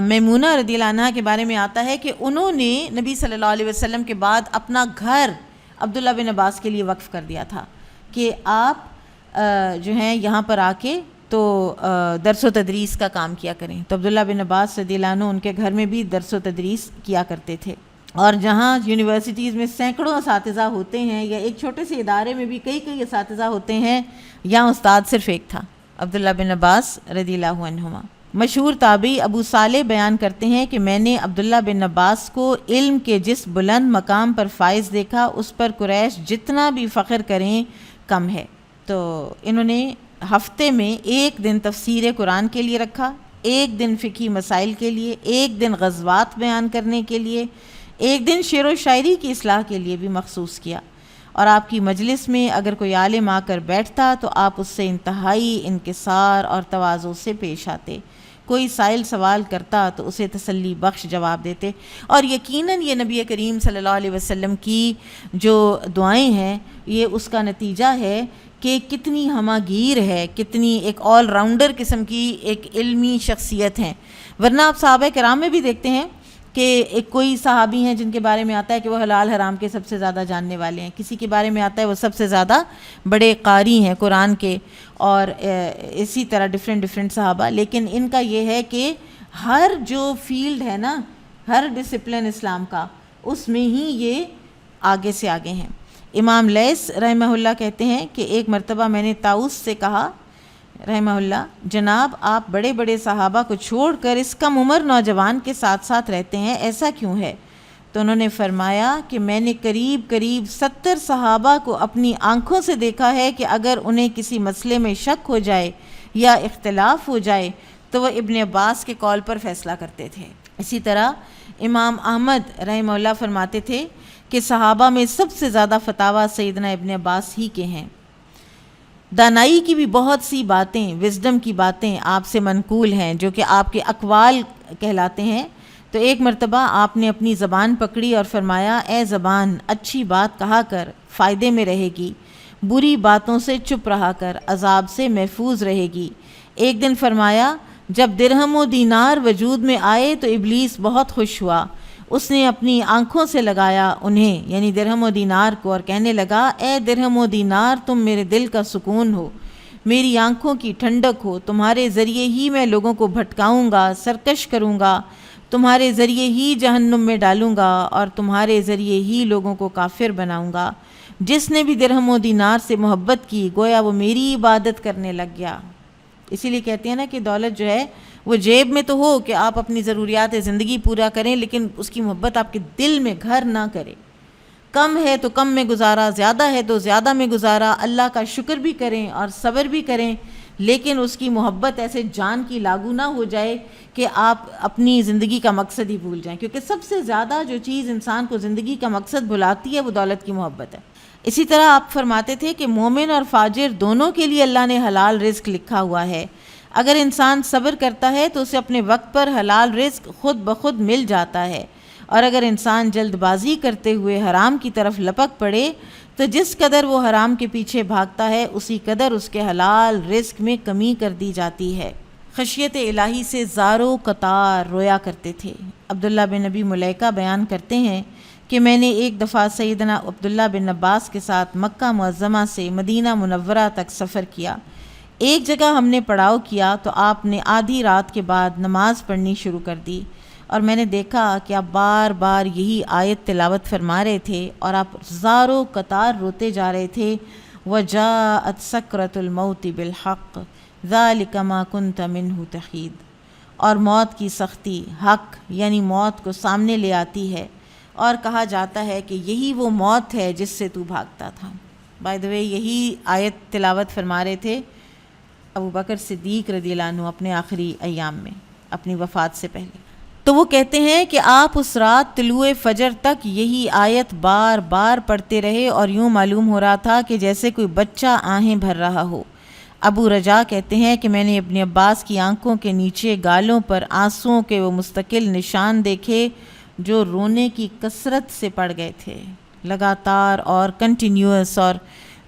میمونہ رضی اللہ عنہا کے بارے میں آتا ہے کہ انہوں نے نبی صلی اللہ علیہ وسلم کے بعد اپنا گھر عبداللہ بن عباس کے لیے وقف کر دیا تھا کہ آپ جو ہیں یہاں پر آ کے تو درس و تدریس کا کام کیا کریں۔ تو عبداللہ بن عباس رضی اللہ عنہ ان کے گھر میں بھی درس و تدریس کیا کرتے تھے، اور جہاں یونیورسٹیز میں سینکڑوں اساتذہ ہوتے ہیں یا ایک چھوٹے سے ادارے میں بھی کئی اساتذہ ہوتے ہیں، یہاں استاد صرف ایک تھا، عبداللہ بن عباس رضی اللہ عنہما۔ مشہور تابعی ابو صالح بیان کرتے ہیں کہ میں نے عبداللہ بن عباس کو علم کے جس بلند مقام پر فائز دیکھا اس پر قریش جتنا بھی فخر کریں کم ہے۔ تو انہوں نے ہفتے میں ایک دن تفسیر قرآن کے لیے رکھا، ایک دن فقہی مسائل کے لیے، ایک دن غزوات بیان کرنے کے لیے، ایک دن شعر و شاعری کی اصلاح کے لیے بھی مخصوص کیا، اور آپ کی مجلس میں اگر کوئی عالم آ کر بیٹھتا تو آپ اس سے انتہائی انکسار اور تواضع سے پیش آتے۔ کوئی سائل سوال کرتا تو اسے تسلی بخش جواب دیتے۔ اور یقیناً یہ نبی کریم صلی اللہ علیہ وسلم کی جو دعائیں ہیں یہ اس کا نتیجہ ہے کہ کتنی ہمہ گیر ہے، کتنی ایک آل راؤنڈر قسم کی ایک علمی شخصیت ہیں۔ ورنہ آپ صحابہ کرام میں بھی دیکھتے ہیں کہ ایک کوئی صحابی ہیں جن کے بارے میں آتا ہے کہ وہ حلال حرام کے سب سے زیادہ جاننے والے ہیں، کسی کے بارے میں آتا ہے وہ سب سے زیادہ بڑے قاری ہیں قرآن کے، اور اسی طرح ڈفرینٹ صحابہ۔ لیکن ان کا یہ ہے کہ ہر جو فیلڈ ہے نا، ہر ڈسپلن اسلام کا، اس میں ہی یہ آگے سے آگے ہیں۔ امام لیث رحمہ اللہ کہتے ہیں کہ ایک مرتبہ میں نے طاؤس سے کہا رحمہ اللہ، جناب آپ بڑے بڑے صحابہ کو چھوڑ کر اس کم عمر نوجوان کے ساتھ ساتھ رہتے ہیں، ایسا کیوں ہے؟ تو انہوں نے فرمایا کہ میں نے قریب 70 صحابہ کو اپنی آنکھوں سے دیکھا ہے کہ اگر انہیں کسی مسئلے میں شک ہو جائے یا اختلاف ہو جائے تو وہ ابن عباس کے قول پر فیصلہ کرتے تھے۔ اسی طرح امام احمد رحمہ اللہ فرماتے تھے کہ صحابہ میں سب سے زیادہ فتاویٰ سیدنا ابن عباس ہی کے ہیں۔ دانائی کی بھی بہت سی باتیں، وزڈم کی باتیں آپ سے منقول ہیں جو کہ آپ کے اقوال کہلاتے ہیں۔ تو ایک مرتبہ آپ نے اپنی زبان پکڑی اور فرمایا، اے زبان اچھی بات کہا کر فائدے میں رہے گی، بری باتوں سے چپ رہا کر عذاب سے محفوظ رہے گی۔ ایک دن فرمایا، جب درہم و دینار وجود میں آئے تو ابلیس بہت خوش ہوا، اس نے اپنی آنکھوں سے لگایا انہیں یعنی درہم و دینار کو اور کہنے لگا، اے درہم و دینار تم میرے دل کا سکون ہو، میری آنکھوں کی ٹھنڈک ہو، تمہارے ذریعے ہی میں لوگوں کو بھٹکاؤں گا، سرکش کروں گا، تمہارے ذریعے ہی جہنم میں ڈالوں گا اور تمہارے ذریعے ہی لوگوں کو کافر بناؤں گا۔ جس نے بھی درہم و دینار سے محبت کی گویا وہ میری عبادت کرنے لگ گیا۔ اسی لیے کہتے ہیں نا کہ دولت جو ہے وہ جیب میں تو ہو کہ آپ اپنی ضروریات زندگی پورا کریں، لیکن اس کی محبت آپ کے دل میں گھر نہ کرے۔ کم ہے تو کم میں گزارا، زیادہ ہے تو زیادہ میں گزارا، اللہ کا شکر بھی کریں اور صبر بھی کریں، لیکن اس کی محبت ایسے جان کی لاگو نہ ہو جائے کہ آپ اپنی زندگی کا مقصد ہی بھول جائیں، کیونکہ سب سے زیادہ جو چیز انسان کو زندگی کا مقصد بھلاتی ہے وہ دولت کی محبت ہے۔ اسی طرح آپ فرماتے تھے کہ مومن اور فاجر دونوں کے لیے اللہ نے حلال رزق لکھا ہوا ہے، اگر انسان صبر کرتا ہے تو اسے اپنے وقت پر حلال رزق خود بخود مل جاتا ہے، اور اگر انسان جلد بازی کرتے ہوئے حرام کی طرف لپک پڑے تو جس قدر وہ حرام کے پیچھے بھاگتا ہے اسی قدر اس کے حلال رزق میں کمی کر دی جاتی ہے۔ خشیت الہی سے زارو قطار رویا کرتے تھے۔ عبداللہ بن نبی ملیکہ بیان کرتے ہیں کہ میں نے ایک دفعہ سیدنا عبداللہ بن عباس کے ساتھ مکہ معظمہ سے مدینہ منورہ تک سفر کیا۔ ایک جگہ ہم نے پڑاؤ کیا تو آپ نے آدھی رات کے بعد نماز پڑھنی شروع کر دی، اور میں نے دیکھا کہ آپ بار بار یہی آیت تلاوت فرما رہے تھے اور آپ زارو قطار روتے جا رہے تھے، وَجَاءَتْ سَكْرَةُ الْمَوْتِ بِالْحَقِّ ذَلِكَ مَا كُنْتَ مِنْهُ تَحِيدُ، اور موت کی سختی حق یعنی موت کو سامنے لے آتی ہے، اور کہا جاتا ہے کہ یہی وہ موت ہے جس سے تو بھاگتا تھا۔ بائی دا وے یہی آیت تلاوت فرما رہے تھے ابو بکر صدیق رضی اللہ عنہ اپنے آخری ایام میں، اپنی وفات سے پہلے۔ تو وہ کہتے ہیں کہ آپ اس رات طلوع فجر تک یہی آیت بار بار پڑھتے رہے اور یوں معلوم ہو رہا تھا کہ جیسے کوئی بچہ آہیں بھر رہا ہو۔ ابو رجا کہتے ہیں کہ میں نے ابن عباس کی آنکھوں کے نیچے گالوں پر آنسوؤں کے وہ مستقل نشان دیکھے جو رونے کی کثرت سے پڑ گئے تھے، لگاتار اور کنٹینیوس اور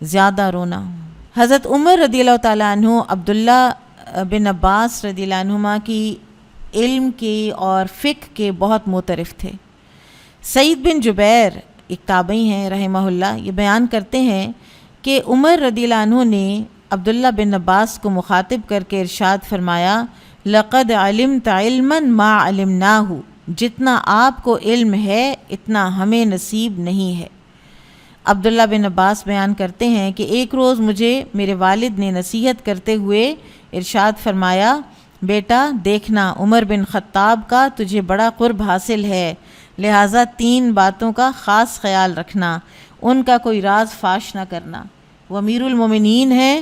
زیادہ رونا۔ حضرت عمر رضی اللہ تعالیٰ عنہ عبداللہ بن عباس رضی اللہ عنہما کی علم کے اور فقہ کے بہت معترف تھے۔ سعید بن جبیر ایک تابعی ہیں رحمہ اللہ، یہ بیان کرتے ہیں کہ عمر رضی اللہ عنہ نے عبداللہ بن عباس کو مخاطب کر کے ارشاد فرمایا، لقد علمت علما ما علمناہ، جتنا آپ کو علم ہے اتنا ہمیں نصیب نہیں ہے۔ عبداللہ بن عباس بیان کرتے ہیں کہ ایک روز مجھے میرے والد نے نصیحت کرتے ہوئے ارشاد فرمایا، بیٹا دیکھنا عمر بن خطاب کا تجھے بڑا قرب حاصل ہے، لہٰذا 3 باتوں کا خاص خیال رکھنا، ان کا کوئی راز فاش نہ کرنا۔ وہ امیر المومنین ہیں،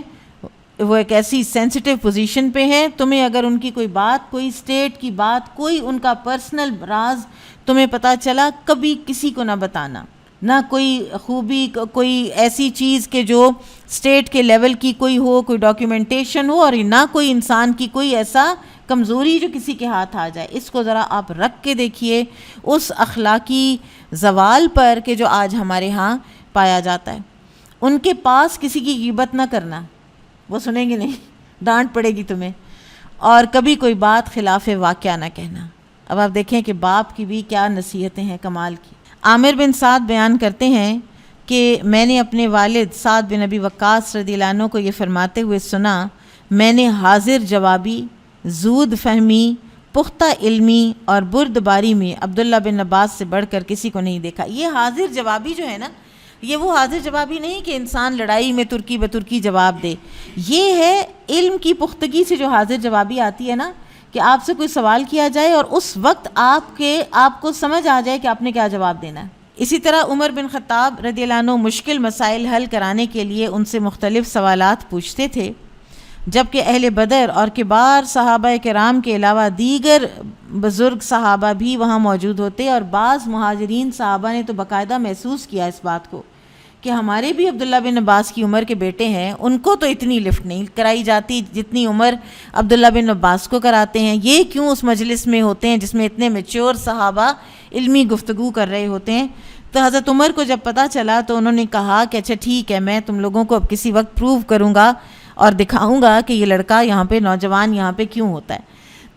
وہ ایک ایسی سینسٹیو پوزیشن پہ ہیں، تمہیں اگر ان کی کوئی بات، کوئی اسٹیٹ کی بات، کوئی ان کا پرسنل راز تمہیں پتہ چلا، کبھی کسی کو نہ بتانا۔ نہ کوئی خوبی، کوئی ایسی چیز کہ جو اسٹیٹ کے لیول کی کوئی ہو، کوئی ڈاکیومنٹیشن ہو، اور نہ کوئی انسان کی کوئی ایسا کمزوری جو کسی کے ہاتھ آ جائے۔ اس کو ذرا آپ رکھ کے دیکھیے اس اخلاقی زوال پر کہ جو آج ہمارے ہاں پایا جاتا ہے۔ ان کے پاس کسی کی غیبت نہ کرنا، وہ سنیں گے نہیں، ڈانٹ پڑے گی تمہیں، اور کبھی کوئی بات خلاف واقعہ نہ کہنا۔ اب آپ دیکھیں کہ باپ کی بھی کیا نصیحتیں ہیں کمال کی۔ عامر بن سعد بیان کرتے ہیں کہ میں نے اپنے والد سعد بن ابی وقاص رضی اللہ عنہ کو یہ فرماتے ہوئے سنا، میں نے حاضر جوابی، زود فہمی، پختہ علمی اور بردباری میں عبداللہ بن عباس سے بڑھ کر کسی کو نہیں دیکھا۔ یہ حاضر جوابی جو ہے نا، یہ وہ حاضر جوابی نہیں کہ انسان لڑائی میں ترکی بترکی جواب دے، یہ ہے علم کی پختگی سے جو حاضر جوابی آتی ہے نا، کہ آپ سے کوئی سوال کیا جائے اور اس وقت آپ کو سمجھ آ جائے کہ آپ نے کیا جواب دینا ہے۔ اسی طرح عمر بن خطاب رضی اللہ عنہ مشکل مسائل حل کرانے کے لیے ان سے مختلف سوالات پوچھتے تھے، جبکہ اہل بدر اور کبار صحابہ کرام کے علاوہ دیگر بزرگ صحابہ بھی وہاں موجود ہوتے، اور بعض مہاجرین صحابہ نے تو باقاعدہ محسوس کیا اس بات کو کہ ہمارے بھی عبداللہ بن عباس کی عمر کے بیٹے ہیں، ان کو تو اتنی لفٹ نہیں کرائی جاتی جتنی عمر عبداللہ بن عباس کو کراتے ہیں، یہ کیوں اس مجلس میں ہوتے ہیں جس میں اتنے میچور صحابہ علمی گفتگو کر رہے ہوتے ہیں۔ تو حضرت عمر کو جب پتہ چلا تو انہوں نے کہا کہ اچھا ٹھیک ہے، میں تم لوگوں کو اب کسی وقت پروو کروں گا اور دکھاؤں گا کہ یہ لڑکا یہاں پہ، نوجوان یہاں پہ کیوں ہوتا ہے۔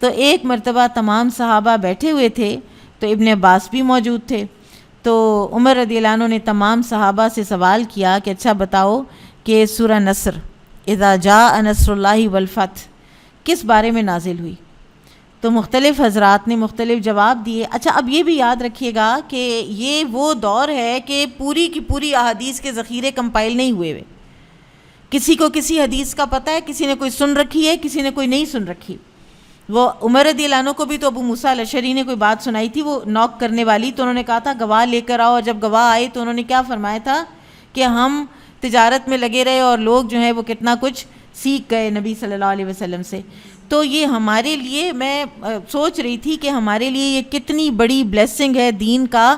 تو ایک مرتبہ تمام صحابہ بیٹھے ہوئے تھے تو ابن عباس بھی موجود تھے، تو عمر رضی اللہ عنہ نے تمام صحابہ سے سوال کیا کہ اچھا بتاؤ کہ سورہ نصر اذا جاء نصر اللہ والفتح کس بارے میں نازل ہوئی؟ تو مختلف حضرات نے مختلف جواب دیے۔ اچھا اب یہ بھی یاد رکھیے گا کہ یہ وہ دور ہے کہ پوری کی پوری احادیث کے ذخیرے کمپائل نہیں ہوئے ہوئے، کسی کو کسی حدیث کا پتہ ہے، کسی نے کوئی سن رکھی ہے، کسی نے کوئی نہیں سن رکھی۔ وہ عمر رضی اللہ عنہ کو بھی تو ابو موسیٰ الاشعری نے کوئی بات سنائی تھی، وہ نوک کرنے والی، تو انہوں نے کہا تھا گواہ لے کر آؤ، اور جب گواہ آئے تو انہوں نے کیا فرمایا تھا کہ ہم تجارت میں لگے رہے اور لوگ جو ہیں وہ کتنا کچھ سیکھ گئے نبی صلی اللہ علیہ وسلم سے۔ تو یہ ہمارے لیے، میں سوچ رہی تھی کہ ہمارے لیے یہ کتنی بڑی بلیسنگ ہے دین کا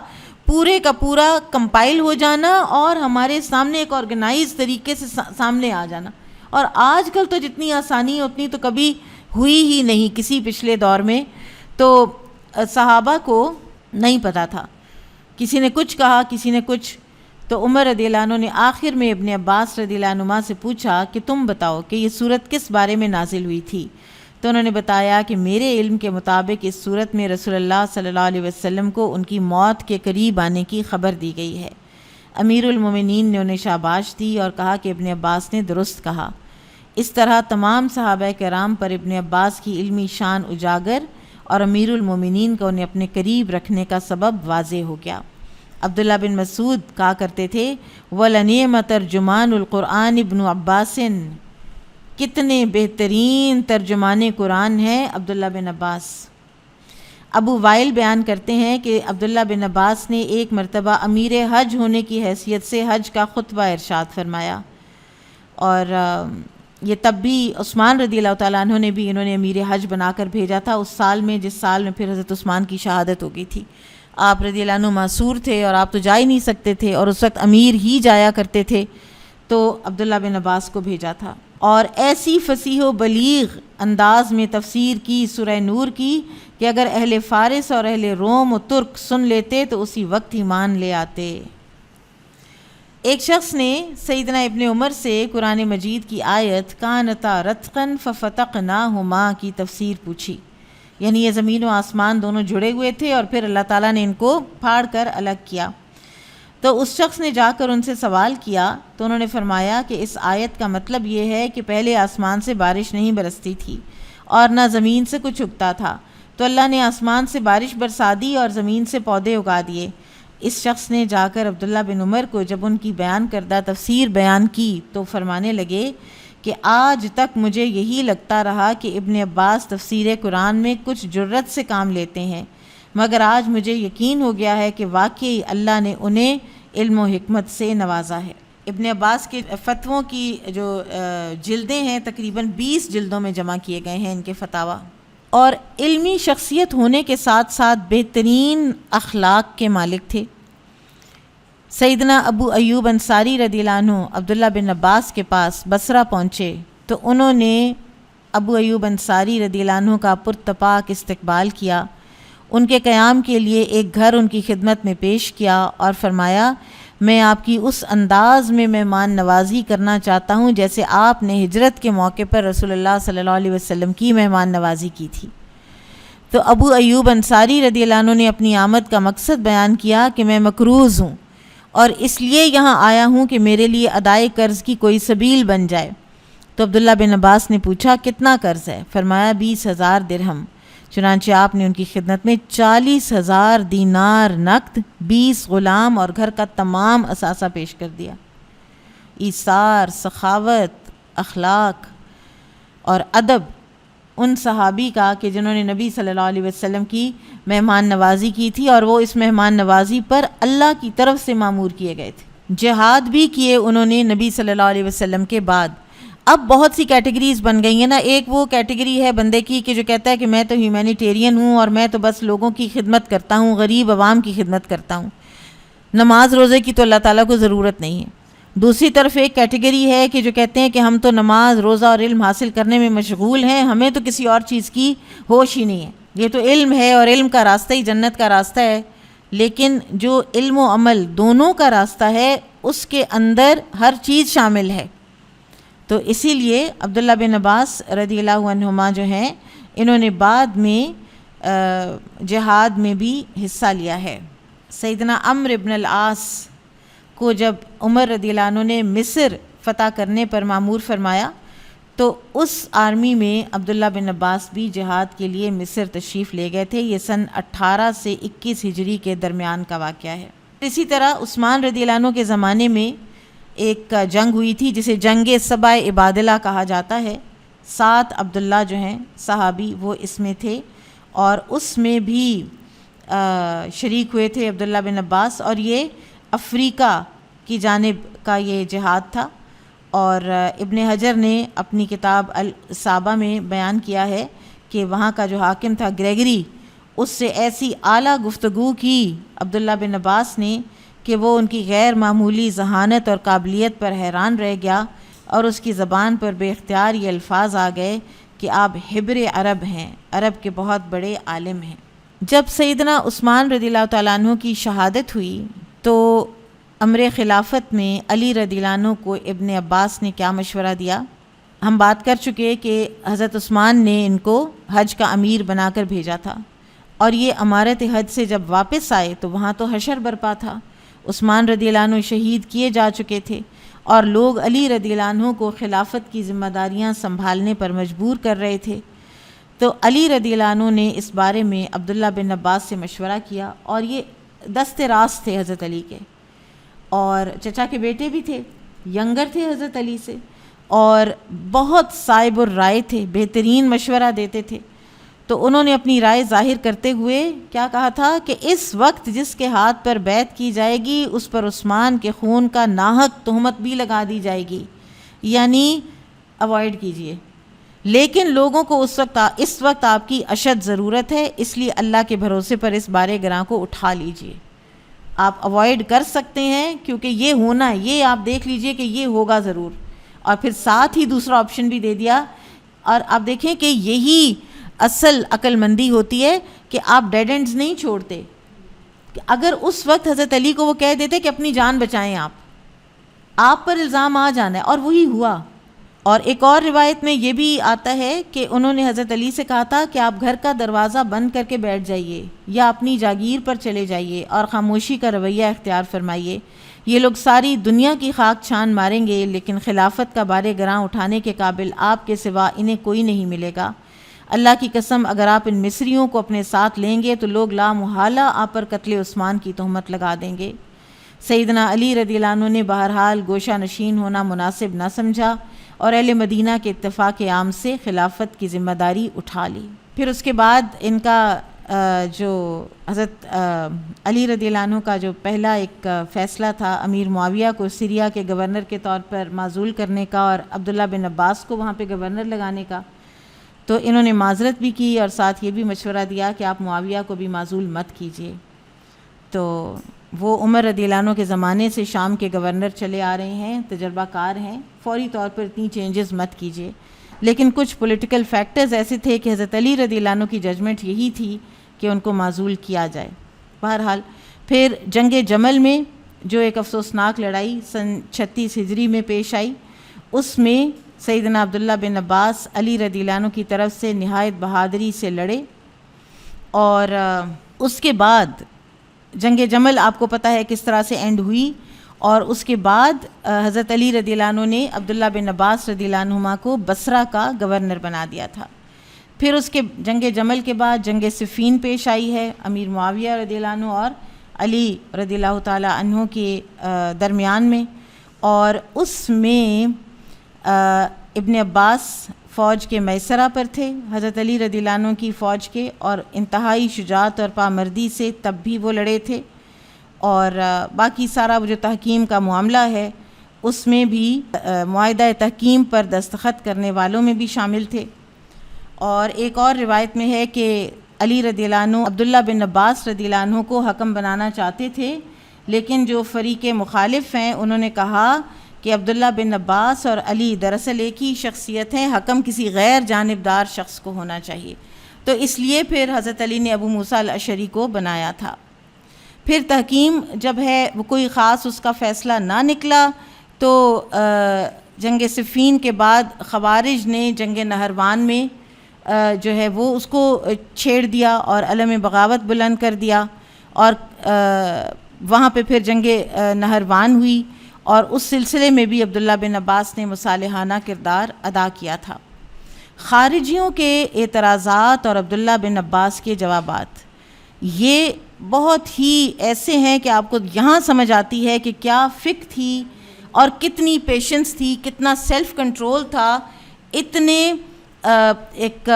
پورے کا پورا کمپائل ہو جانا اور ہمارے سامنے ایک آرگنائز طریقے سے سامنے آ جانا۔ اور آج کل تو جتنی آسانی ہے اتنی تو کبھی ہوئی ہی نہیں کسی پچھلے دور میں۔ تو صحابہ کو نہیں پتہ تھا، کسی نے کچھ کہا، کسی نے کچھ۔ تو عمر رضی اللہ عنہ نے آخر میں ابن عباس رضی اللہ عنہما سے پوچھا کہ تم بتاؤ کہ یہ صورت کس بارے میں نازل ہوئی تھی؟ تو انہوں نے بتایا کہ میرے علم کے مطابق اس صورت میں رسول اللہ صلی اللہ علیہ وسلم کو ان کی موت کے قریب آنے کی خبر دی گئی ہے۔ امیر المومنین نے انہیں شاباش دی اور کہا کہ ابن عباس نے درست کہا۔ اس طرح تمام صحابہ کرام پر ابن عباس کی علمی شان اجاگر اور امیر المومنین کو انہیں اپنے قریب رکھنے کا سبب واضح ہو گیا۔ عبداللہ بن مسعود کہا کرتے تھے وَلَنِعْمَ تَرْجُمَانُ الْقُرْآنِ ابن عباس، کتنے بہترین ترجمان قرآن ہیں عبداللہ بن عباس۔ ابو وائل بیان کرتے ہیں کہ عبداللہ بن عباس نے ایک مرتبہ امیر حج ہونے کی حیثیت سے حج کا خطبہ ارشاد فرمایا، اور یہ تب بھی عثمان رضی اللہ تعالیٰ عنہ نے بھی انہوں نے امیر حج بنا کر بھیجا تھا اس سال میں جس سال میں پھر حضرت عثمان کی شہادت ہو گئی تھی۔ آپ رضی اللہ عنہ معصور تھے اور آپ تو جا ہی نہیں سکتے تھے، اور اس وقت امیر ہی جایا کرتے تھے، تو عبداللہ بن عباس کو بھیجا تھا۔ اور ایسی فصیح و بلیغ انداز میں تفسیر کی سورہ نور کی کہ اگر اہل فارس اور اہل روم و ترک سن لیتے تو اسی وقت ایمان لے آتے۔ ایک شخص نے سیدنا ابن عمر سے قرآن مجید کی آیت کانتا رتقن ففتقناہما کی تفسیر پوچھی، یعنی یہ زمین و آسمان دونوں جڑے ہوئے تھے اور پھر اللہ تعالیٰ نے ان کو پھاڑ کر الگ کیا۔ تو اس شخص نے جا کر ان سے سوال کیا تو انہوں نے فرمایا کہ اس آیت کا مطلب یہ ہے کہ پہلے آسمان سے بارش نہیں برستی تھی اور نہ زمین سے کچھ اگتا تھا، تو اللہ نے آسمان سے بارش برسا دی اور زمین سے پودے اگا دیے۔ اس شخص نے جا کر عبداللہ بن عمر کو جب ان کی بیان کردہ تفسیر بیان کی تو فرمانے لگے کہ آج تک مجھے یہی لگتا رہا کہ ابن عباس تفسیر قرآن میں کچھ جرت سے کام لیتے ہیں، مگر آج مجھے یقین ہو گیا ہے کہ واقعی اللہ نے انہیں علم و حکمت سے نوازا ہے۔ ابن عباس کے فتووں کی جو جلدیں ہیں تقریباً 20 جلدوں میں جمع کیے گئے ہیں ان کے فتاویٰ، اور علمی شخصیت ہونے کے ساتھ ساتھ بہترین اخلاق کے مالک تھے۔ سیدنا ابو ایوب انصاری رضی اللہ عنہ عبداللہ بن عباس کے پاس بصرہ پہنچے تو انہوں نے ابو ایوب انصاری رضی اللہ عنہ کا پرتپاک استقبال کیا، ان کے قیام کے لیے ایک گھر ان کی خدمت میں پیش کیا اور فرمایا میں آپ کی اس انداز میں مہمان نوازی کرنا چاہتا ہوں جیسے آپ نے ہجرت کے موقع پر رسول اللہ صلی اللہ علیہ وسلم کی مہمان نوازی کی تھی۔ تو ابو ایوب انصاری رضی اللہ عنہ نے اپنی آمد کا مقصد بیان کیا کہ میں مقروض ہوں اور اس لیے یہاں آیا ہوں کہ میرے لیے ادائے قرض کی کوئی سبیل بن جائے۔ تو عبداللہ بن عباس نے پوچھا کتنا قرض ہے؟ فرمایا 20,000 درہم۔ چنانچہ آپ نے ان کی خدمت میں 40,000 دینار نقد، 20 غلام اور گھر کا تمام اثاثہ پیش کر دیا۔ ایثار، سخاوت، اخلاق اور ادب ان صحابی کا کہ جنہوں نے نبی صلی اللہ علیہ وسلم کی مہمان نوازی کی تھی اور وہ اس مہمان نوازی پر اللہ کی طرف سے مامور کیے گئے تھے۔ جہاد بھی کیے انہوں نے نبی صلی اللہ علیہ وسلم کے بعد۔ اب بہت سی کیٹیگریز بن گئی ہیں نا، ایک وہ کیٹیگری ہے بندے کی کہ جو کہتا ہے کہ میں تو ہیومینیٹیرین ہوں اور میں تو بس لوگوں کی خدمت کرتا ہوں، غریب عوام کی خدمت کرتا ہوں، نماز روزے کی تو اللہ تعالیٰ کو ضرورت نہیں ہے۔ دوسری طرف ایک کیٹیگری ہے کہ جو کہتے ہیں کہ ہم تو نماز روزہ اور علم حاصل کرنے میں مشغول ہیں، ہمیں تو کسی اور چیز کی ہوش ہی نہیں ہے، یہ تو علم ہے اور علم کا راستہ ہی جنت کا راستہ ہے۔ لیکن جو علم و عمل دونوں کا راستہ ہے اس کے اندر ہر چیز شامل ہے۔ تو اسی لیے عبداللہ بن عباس رضی اللہ عنہما جو ہیں انہوں نے بعد میں جہاد میں بھی حصہ لیا ہے۔ سیدنا عمرو بن العاص کو جب عمر رضی اللہ عنہ نے مصر فتح کرنے پر مامور فرمایا تو اس آرمی میں عبداللہ بن عباس بھی جہاد کے لیے مصر تشریف لے گئے تھے۔ یہ سن 18 سے 21 ہجری کے درمیان کا واقعہ ہے۔ اسی طرح عثمان رضی اللہ عنہ کے زمانے میں ایک جنگ ہوئی تھی جسے جنگ سبع عبادلہ کہا جاتا ہے۔ 7 عبداللہ جو ہیں صحابی وہ اس میں تھے اور اس میں بھی شریک ہوئے تھے عبداللہ بن عباس، اور یہ افریقہ کی جانب کا یہ جہاد تھا۔ اور ابن حجر نے اپنی کتاب الاصابہ میں بیان کیا ہے کہ وہاں کا جو حاکم تھا گریگری، اس سے ایسی اعلیٰ گفتگو کی عبداللہ بن عباس نے کہ وہ ان کی غیر معمولی ذہانت اور قابلیت پر حیران رہ گیا اور اس کی زبان پر بے اختیار یہ الفاظ آ گئے کہ آپ حبر عرب ہیں، عرب کے بہت بڑے عالم ہیں۔ جب سیدنا عثمان رضی اللہ تعالیٰ عنہ کی شہادت ہوئی تو امر خلافت میں علی رضی اللہ عنہ کو ابن عباس نے کیا مشورہ دیا؟ ہم بات کر چکے کہ حضرت عثمان نے ان کو حج کا امیر بنا کر بھیجا تھا، اور یہ امارت حج سے جب واپس آئے تو وہاں تو حشر برپا تھا۔ عثمان رضی اللہ عنہ شہید کیے جا چکے تھے اور لوگ علی رضی اللہ عنہ کو خلافت کی ذمہ داریاں سنبھالنے پر مجبور کر رہے تھے۔ تو علی رضی اللہ عنہ نے اس بارے میں عبداللہ بن عباس سے مشورہ کیا، اور یہ دست راست تھے حضرت علی کے، اور چچا کے بیٹے بھی تھے، ینگر تھے حضرت علی سے، اور بہت صائب الرائے تھے، بہترین مشورہ دیتے تھے۔ تو انہوں نے اپنی رائے ظاہر کرتے ہوئے کیا کہا تھا کہ اس وقت جس کے ہاتھ پر بیعت کی جائے گی اس پر عثمان کے خون کا ناحق تہمت بھی لگا دی جائے گی، یعنی اوائڈ کیجئے، لیکن لوگوں کو اس وقت آپ کی اشد ضرورت ہے، اس لیے اللہ کے بھروسے پر اس بارے گراں کو اٹھا لیجئے۔ آپ اوائڈ کر سکتے ہیں کیونکہ یہ ہونا ہے، یہ آپ دیکھ لیجئے کہ یہ ہوگا ضرور، اور پھر ساتھ ہی دوسرا آپشن بھی دے دیا۔ اور آپ دیکھیں کہ یہی اصل عقل مندی ہوتی ہے کہ آپ ڈیڈ اینڈز نہیں چھوڑتے۔ اگر اس وقت حضرت علی کو وہ کہہ دیتے کہ اپنی جان بچائیں، آپ پر الزام آ جانا ہے، اور وہی ہوا۔ اور ایک اور روایت میں یہ بھی آتا ہے کہ انہوں نے حضرت علی سے کہا تھا کہ آپ گھر کا دروازہ بند کر کے بیٹھ جائیے یا اپنی جاگیر پر چلے جائیے اور خاموشی کا رویہ اختیار فرمائیے، یہ لوگ ساری دنیا کی خاک چھان ماریں گے لیکن خلافت کا بارے گراں اٹھانے کے قابل آپ کے سوا انہیں کوئی نہیں ملے گا۔ اللہ کی قسم اگر آپ ان مصریوں کو اپنے ساتھ لیں گے تو لوگ لا محالہ آپ پر قتل عثمان کی تہمت لگا دیں گے۔ سیدنا علی رضی اللہ عنہ نے بہرحال گوشہ نشین ہونا مناسب نہ سمجھا اور اہل مدینہ کے اتفاق عام سے خلافت کی ذمہ داری اٹھا لی۔ پھر اس کے بعد ان کا جو حضرت علی رضی اللہ عنہ کا جو پہلا ایک فیصلہ تھا امیر معاویہ کو سیریا کے گورنر کے طور پر معزول کرنے کا اور عبداللہ بن عباس کو وہاں پہ گورنر لگانے کا، تو انہوں نے معذرت بھی کی اور ساتھ یہ بھی مشورہ دیا کہ آپ معاویہ کو بھی معزول مت کیجیے۔ تو وہ عمر رضی اللہ عنہ کے زمانے سے شام کے گورنر چلے آ رہے ہیں، تجربہ کار ہیں، فوری طور پر اتنی چینجز مت کیجیے. لیکن کچھ پولیٹیکل فیکٹرز ایسے تھے کہ حضرت علی رضی اللہ عنہ کی ججمنٹ یہی تھی کہ ان کو معزول کیا جائے. بہرحال پھر جنگ جمل میں جو ایک افسوسناک لڑائی سن 36 ہجری میں پیش آئی، اس میں سیدنا عبداللہ بن عباس علی رضی اللہ عنہ کی طرف سے نہایت بہادری سے لڑے. اور اس کے بعد جنگ جمل آپ کو پتہ ہے کس طرح سے اینڈ ہوئی، اور اس کے بعد حضرت علی رضی اللہ عنہ نے عبداللہ بن عباس رضی اللہ عنہما کو بصرہ کا گورنر بنا دیا تھا. پھر اس کے جنگ جمل کے بعد جنگ صفین پیش آئی ہے امیر معاویہ رضی اللہ عنہ اور علی رضی اللہ تعالی عنہ کے درمیان میں، اور اس میں ابن عباس فوج کے میسرہ پر تھے حضرت علی رضی اللہ عنہ کی فوج کے، اور انتہائی شجاعت اور پامردی سے تب بھی وہ لڑے تھے. اور باقی سارا وہ جو تحکیم کا معاملہ ہے اس میں بھی معاہدہ تحکیم پر دستخط کرنے والوں میں بھی شامل تھے. اور ایک اور روایت میں ہے کہ علی رضی اللہ عنہ عبداللہ بن عباس رضی اللہ عنہ کو حکم بنانا چاہتے تھے، لیکن جو فریق مخالف ہیں انہوں نے کہا کہ عبداللہ بن عباس اور علی دراصل ایک ہی شخصیت ہے، حکم کسی غیر جانبدار شخص کو ہونا چاہیے. تو اس لیے پھر حضرت علی نے ابو موسیٰ الاشعری کو بنایا تھا. پھر تحکیم جب ہے وہ کوئی خاص اس کا فیصلہ نہ نکلا تو جنگ صفین کے بعد خوارج نے جنگ نہروان میں جو ہے وہ اس کو چھیڑ دیا اور علم بغاوت بلند کر دیا، اور وہاں پہ پھر جنگ نہروان ہوئی، اور اس سلسلے میں بھی عبداللہ بن عباس نے مصالحانہ کردار ادا کیا تھا. خارجیوں کے اعتراضات اور عبداللہ بن عباس کے جوابات یہ بہت ہی ایسے ہیں کہ آپ کو یہاں سمجھ آتی ہے کہ کیا فکر تھی اور کتنی پیشنس تھی، کتنا سیلف کنٹرول تھا، اتنے ایک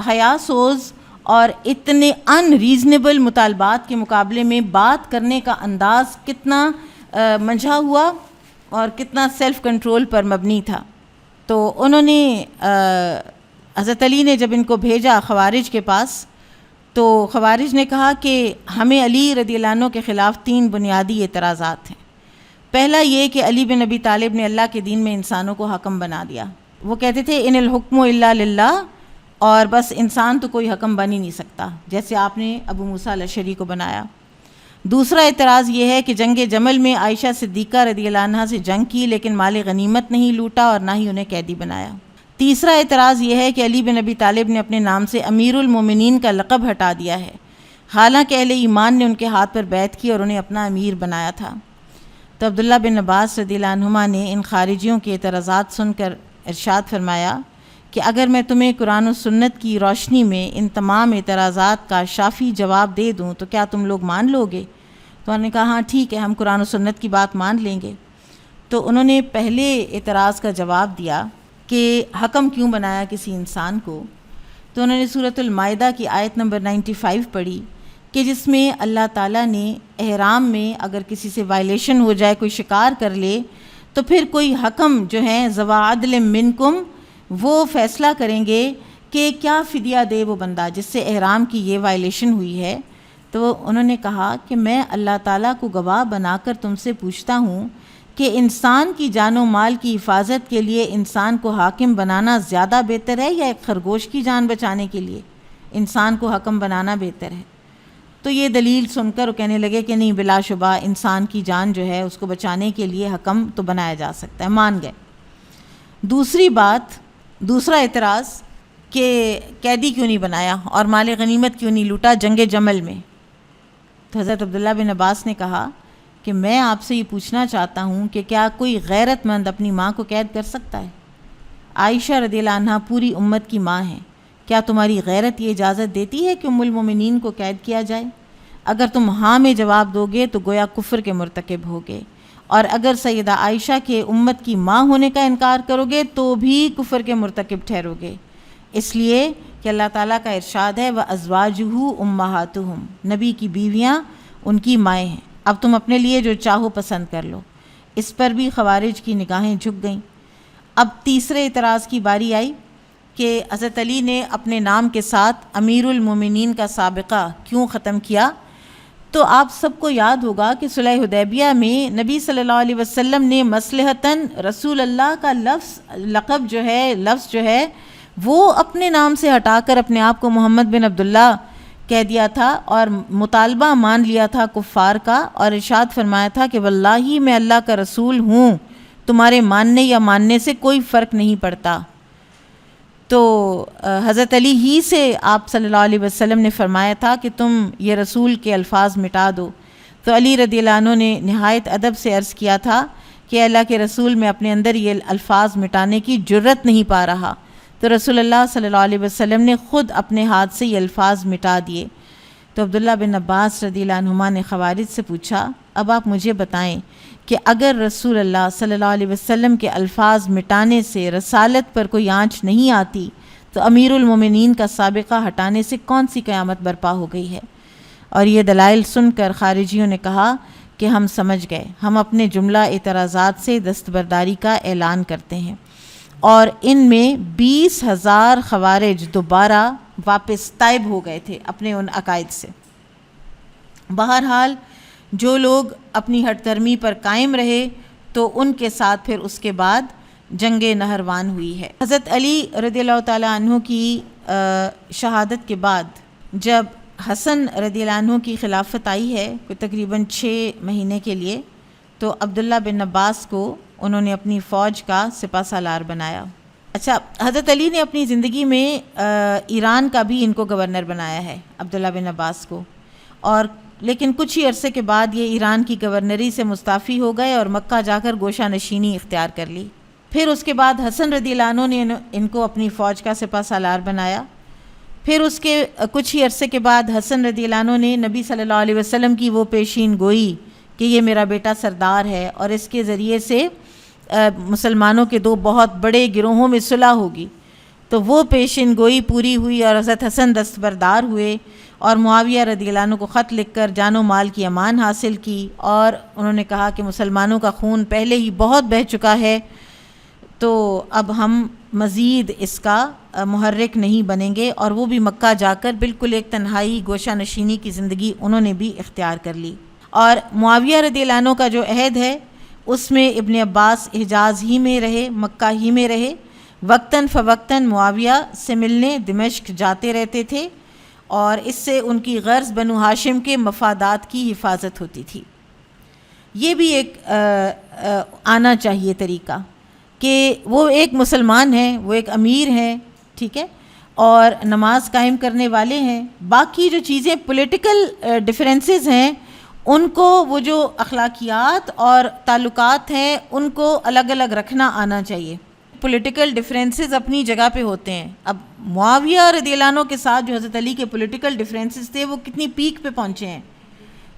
حیا سوز اور اتنے ان ریزنیبل مطالبات کے مقابلے میں بات کرنے کا انداز کتنا منجھا ہوا اور کتنا سیلف کنٹرول پر مبنی تھا. تو انہوں نے حضرت علی نے جب ان کو بھیجا خوارج کے پاس تو خوارج نے کہا کہ ہمیں علی رضی اللہ عنہ کے خلاف 3 بنیادی اعتراضات ہیں. پہلا یہ کہ علی بن ابی طالب نے اللہ کے دین میں انسانوں کو حکم بنا دیا. وہ کہتے تھے ان الحکم الا للہ، اور بس انسان تو کوئی حکم بن ہی نہیں سکتا، جیسے آپ نے ابو موسیٰ الاشعری کو بنایا. دوسرا اعتراض یہ ہے کہ جنگ جمل میں عائشہ صدیقہ رضی اللہ عنہا سے جنگ کی لیکن مال غنیمت نہیں لوٹا اور نہ ہی انہیں قیدی بنایا. تیسرا اعتراض یہ ہے کہ علی بن ابی طالب نے اپنے نام سے امیر المومنین کا لقب ہٹا دیا ہے، حالانکہ اہل ایمان نے ان کے ہاتھ پر بیعت کی اور انہیں اپنا امیر بنایا تھا. تو عبداللہ بن عباس رضی اللہ عنہما نے ان خارجیوں کے اعتراضات سن کر ارشاد فرمایا کہ اگر میں تمہیں قرآن و سنت کی روشنی میں ان تمام اعتراضات کا شافی جواب دے دوں تو کیا تم لوگ مان لو گے؟ تو انہوں نے کہا ہاں ٹھیک ہے، ہم قرآن و سنت کی بات مان لیں گے. تو انہوں نے پہلے اعتراض کا جواب دیا کہ حکم کیوں بنایا کسی انسان کو. تو انہوں نے سورۃ المائدہ کی آیت نمبر 95 پڑھی کہ جس میں اللہ تعالیٰ نے احرام میں اگر کسی سے وائلیشن ہو جائے، کوئی شکار کر لے، تو پھر کوئی حکم جو ہیں ذوا عدل منکم وہ فیصلہ کریں گے کہ کیا فدیہ دے وہ بندہ جس سے احرام کی یہ وائلیشن ہوئی ہے. تو انہوں نے کہا کہ میں اللہ تعالیٰ کو گواہ بنا کر تم سے پوچھتا ہوں کہ انسان کی جان و مال کی حفاظت کے لیے انسان کو حاکم بنانا زیادہ بہتر ہے یا ایک خرگوش کی جان بچانے کے لیے انسان کو حکم بنانا بہتر ہے؟ تو یہ دلیل سن کر وہ کہنے لگے کہ نہیں، بلا شبہ انسان کی جان جو ہے اس کو بچانے کے لیے حکم تو بنایا جا سکتا ہے، مان گئے. دوسرا اعتراض کہ قیدی کیوں نہیں بنایا اور مال غنیمت کیوں نہیں لوٹا جنگ جمل میں؟ تو حضرت عبداللہ بن عباس نے کہا کہ میں آپ سے یہ پوچھنا چاہتا ہوں کہ کیا کوئی غیرت مند اپنی ماں کو قید کر سکتا ہے؟ عائشہ رضی اللہ عنہا پوری امت کی ماں ہیں، کیا تمہاری غیرت یہ اجازت دیتی ہے کہ ام المومنین کو قید کیا جائے؟ اگر تم ہاں میں جواب دو گے تو گویا کفر کے مرتکب ہوگے، اور اگر سیدہ عائشہ کے امت کی ماں ہونے کا انکار کرو گے تو بھی کفر کے مرتکب ٹھہرو گے، اس لیے کہ اللہ تعالیٰ کا ارشاد ہے وَأَزْوَاجُهُ أُمَّهَاتُهُمْ، نبی کی بیویاں ان کی مائیں ہیں، اب تم اپنے لیے جو چاہو پسند کر لو. اس پر بھی خوارج کی نگاہیں جھک گئیں. اب تیسرے اعتراض کی باری آئی کہ حضرت علی نے اپنے نام کے ساتھ امیر المومنین کا سابقہ کیوں ختم کیا؟ تو آپ سب کو یاد ہوگا کہ صلح حدیبیہ میں نبی صلی اللہ علیہ وسلم نے مصلحتاً رسول اللہ کا لفظ جو ہے وہ اپنے نام سے ہٹا کر اپنے آپ کو محمد بن عبداللہ کہہ دیا تھا اور مطالبہ مان لیا تھا کفار کا، اور ارشاد فرمایا تھا کہ واللہ میں اللہ کا رسول ہوں، تمہارے ماننے یا ماننے سے کوئی فرق نہیں پڑتا۔ تو حضرت علی ہی سے آپ صلی اللہ علیہ وسلم نے فرمایا تھا کہ تم یہ رسول کے الفاظ مٹا دو، تو علی رضی اللہ عنہ نے نہایت ادب سے عرض کیا تھا کہ اللہ کے رسول میں اپنے اندر یہ الفاظ مٹانے کی جرت نہیں پا رہا، تو رسول اللہ صلی اللہ علیہ وسلم نے خود اپنے ہاتھ سے یہ الفاظ مٹا دیے۔ تو عبداللہ بن عباس رضی اللہ عنہما نے خوارج سے پوچھا، اب آپ مجھے بتائیں کہ اگر رسول اللہ صلی اللہ علیہ وسلم کے الفاظ مٹانے سے رسالت پر کوئی آنچ نہیں آتی تو امیر المومنین کا سابقہ ہٹانے سے کون سی قیامت برپا ہو گئی ہے؟ اور یہ دلائل سن کر خارجیوں نے کہا کہ ہم سمجھ گئے، ہم اپنے جملہ اعتراضات سے دستبرداری کا اعلان کرتے ہیں۔ اور ان میں 20,000 خوارج دوبارہ واپس طائب ہو گئے تھے اپنے ان عقائد سے۔ بہرحال جو لوگ اپنی ہٹ دھرمی پر قائم رہے تو ان کے ساتھ پھر اس کے بعد جنگ نہروان ہوئی ہے۔ حضرت علی رضی اللہ تعالیٰ عنہ کی شہادت کے بعد جب حسن رضی اللہ عنہ کی خلافت آئی ہے کوئی تقریباً 6 مہینے کے لیے، تو عبداللہ بن عباس کو انہوں نے اپنی فوج کا سپہ سالار بنایا۔ اچھا، حضرت علی نے اپنی زندگی میں ایران کا بھی ان کو گورنر بنایا ہے عبداللہ بن عباس کو، اور لیکن کچھ ہی عرصے کے بعد یہ ایران کی گورنری سے مستعفی ہو گئے اور مکہ جا کر گوشہ نشینی اختیار کر لی۔ پھر اس کے بعد حسن رضی اللہ عنہ نے ان کو اپنی فوج کا سپہ سالار بنایا۔ پھر اس کے کچھ ہی عرصے کے بعد حسن رضی اللہ عنہ نے نبی صلی اللہ علیہ وسلم کی وہ پیشین گوئی کہ یہ میرا بیٹا سردار ہے اور اس کے ذریعے سے مسلمانوں کے 2 بہت بڑے گروہوں میں صلح ہوگی، تو وہ پیشین گوئی پوری ہوئی اور حضرت حسن دستبردار ہوئے اور معاویہ رضی اللہ عنہ کو خط لکھ کر جان و مال کی امان حاصل کی، اور انہوں نے کہا کہ مسلمانوں کا خون پہلے ہی بہت بہہ چکا ہے، تو اب ہم مزید اس کا محرک نہیں بنیں گے، اور وہ بھی مکہ جا کر بالکل ایک تنہائی گوشہ نشینی کی زندگی انہوں نے بھی اختیار کر لی۔ اور معاویہ رضی اللہ عنہ کا جو عہد ہے اس میں ابن عباس حجاز ہی میں رہے، مکہ ہی میں رہے، وقتاً فوقتاً معاویہ سے ملنے دمشق جاتے رہتے تھے، اور اس سے ان کی غرض بنو ہاشم کے مفادات کی حفاظت ہوتی تھی۔ یہ بھی ایک آنا چاہیے طریقہ کہ وہ ایک مسلمان ہیں، وہ ایک امیر ہیں، ٹھیک ہے، اور نماز قائم کرنے والے ہیں، باقی جو چیزیں پولیٹیکل ڈیفرنسز ہیں ان کو، وہ جو اخلاقیات اور تعلقات ہیں ان کو الگ الگ رکھنا آنا چاہیے۔ پولیٹیکل ڈیفرنسز اپنی جگہ پہ ہوتے ہیں۔ اب معاویہ رضی اللہ عنہ کے ساتھ جو حضرت علی کے پولیٹیکل ڈیفرنسز تھے وہ کتنی پیک پہ پہنچے ہیں،